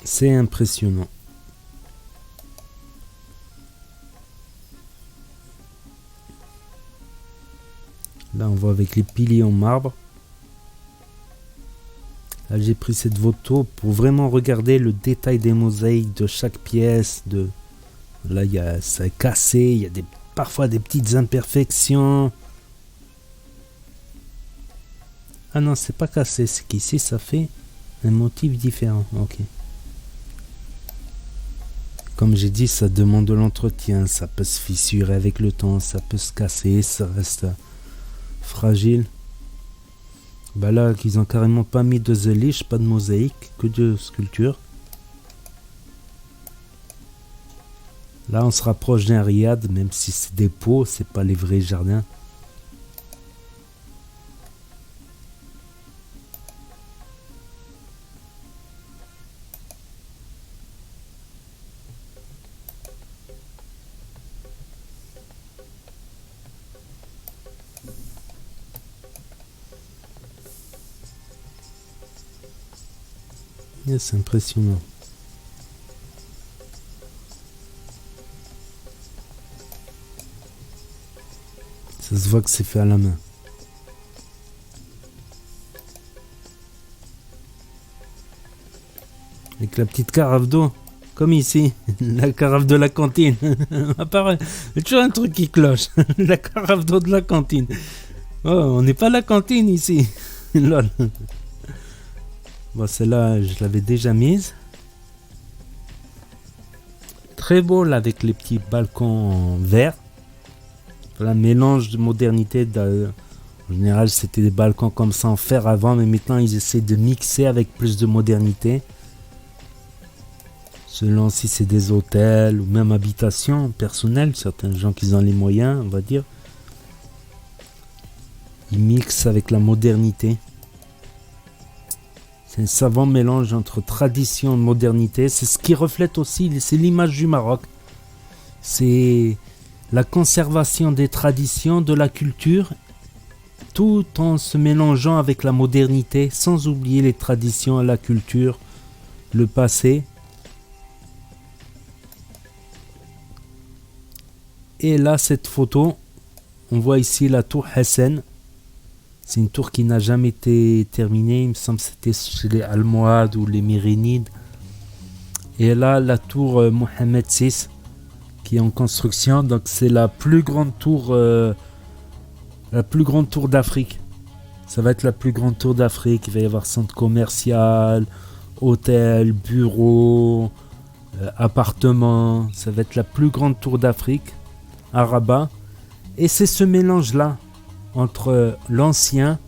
C'est impressionnant. Là, on voit avec les piliers en marbre. Là, j'ai pris cette photo pour vraiment regarder le détail des mosaïques de chaque pièce. Là, ça est cassé. Il y a parfois des petites imperfections. Ah non, c'est pas cassé. C'est qu'ici, ça fait un motif différent. Ok. Comme j'ai dit, ça demande de l'entretien. Ça peut se fissurer avec le temps. Ça peut se casser. Ça reste fragile. Bah là, qu'ils ont carrément pas mis de zéliche, pas de mosaïque, que de sculpture. Là, on se rapproche d'un riad, même si c'est des pots, c'est pas les vrais jardins. C'est impressionnant. Ça se voit que c'est fait à la main. Avec la petite carafe d'eau, comme ici, la carafe de la cantine. Apparaît, il y a toujours un truc qui cloche. La carafe d'eau de la cantine. Oh, on n'est pas à la cantine ici. Lol. Bon, celle-là, je l'avais déjà mise. Très beau là avec les petits balcons en verre. Voilà, mélange de modernité. En général, c'était des balcons comme ça en fer avant, mais maintenant ils essaient de mixer avec plus de modernité. Selon si c'est des hôtels ou même habitations personnelles, certains gens qui ont les moyens, on va dire. Ils mixent avec la modernité. C'est un savant mélange entre tradition et modernité. C'est ce qui reflète aussi, c'est l'image du Maroc. C'est la conservation des traditions, de la culture, tout en se mélangeant avec la modernité, sans oublier les traditions, la culture, le passé. Et là, cette photo, on voit ici la tour Hassan. C'est une tour qui n'a jamais été terminée. Il me semble que c'était chez les Almohades ou les Mérinides. Et là, la tour Mohamed VI qui est en construction. Donc, c'est la plus grande tour d'Afrique. Ça va être la plus grande tour d'Afrique. Il va y avoir centre commercial, hôtel, bureau, appartement. Ça va être la plus grande tour d'Afrique à Rabat. Et c'est ce mélange-là entre l'ancien,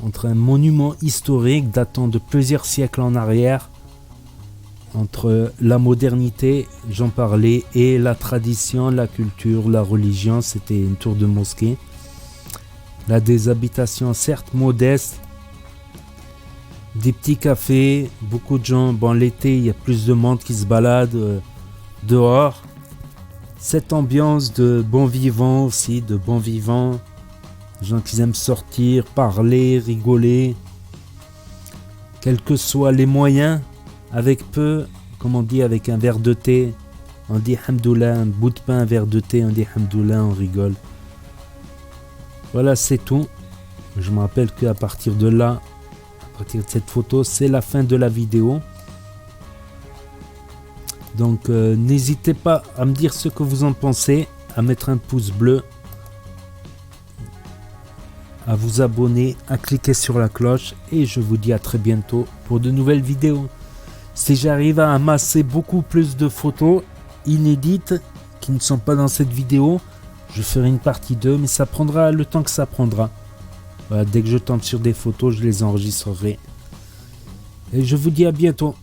entre un monument historique datant de plusieurs siècles en arrière, entre la modernité, j'en parlais, et la tradition, la culture, la religion. C'était une tour de mosquée. Là, des habitations certes modestes, des petits cafés, beaucoup de gens. Bon, l'été, il y a plus de monde qui se balade dehors. Cette ambiance de bon vivant aussi, de bon vivant. Des gens qui aiment sortir, parler, rigoler. Quels que soient les moyens, avec peu, comme on dit, avec un verre de thé. On dit hamdoullah, un bout de pain, un verre de thé, on dit hamdoullah, on rigole. Voilà, c'est tout. Je me rappelle qu'à partir de là, à partir de cette photo, c'est la fin de la vidéo. Donc n'hésitez pas à me dire ce que vous en pensez, à mettre un pouce bleu, à vous abonner, à cliquer sur la cloche, et je vous dis à très bientôt pour de nouvelles vidéos. Si j'arrive à amasser beaucoup plus de photos inédites qui ne sont pas dans cette vidéo, je ferai une partie 2, mais ça prendra le temps que ça prendra. Voilà, dès que je tombe sur des photos, je les enregistrerai. Et je vous dis à bientôt.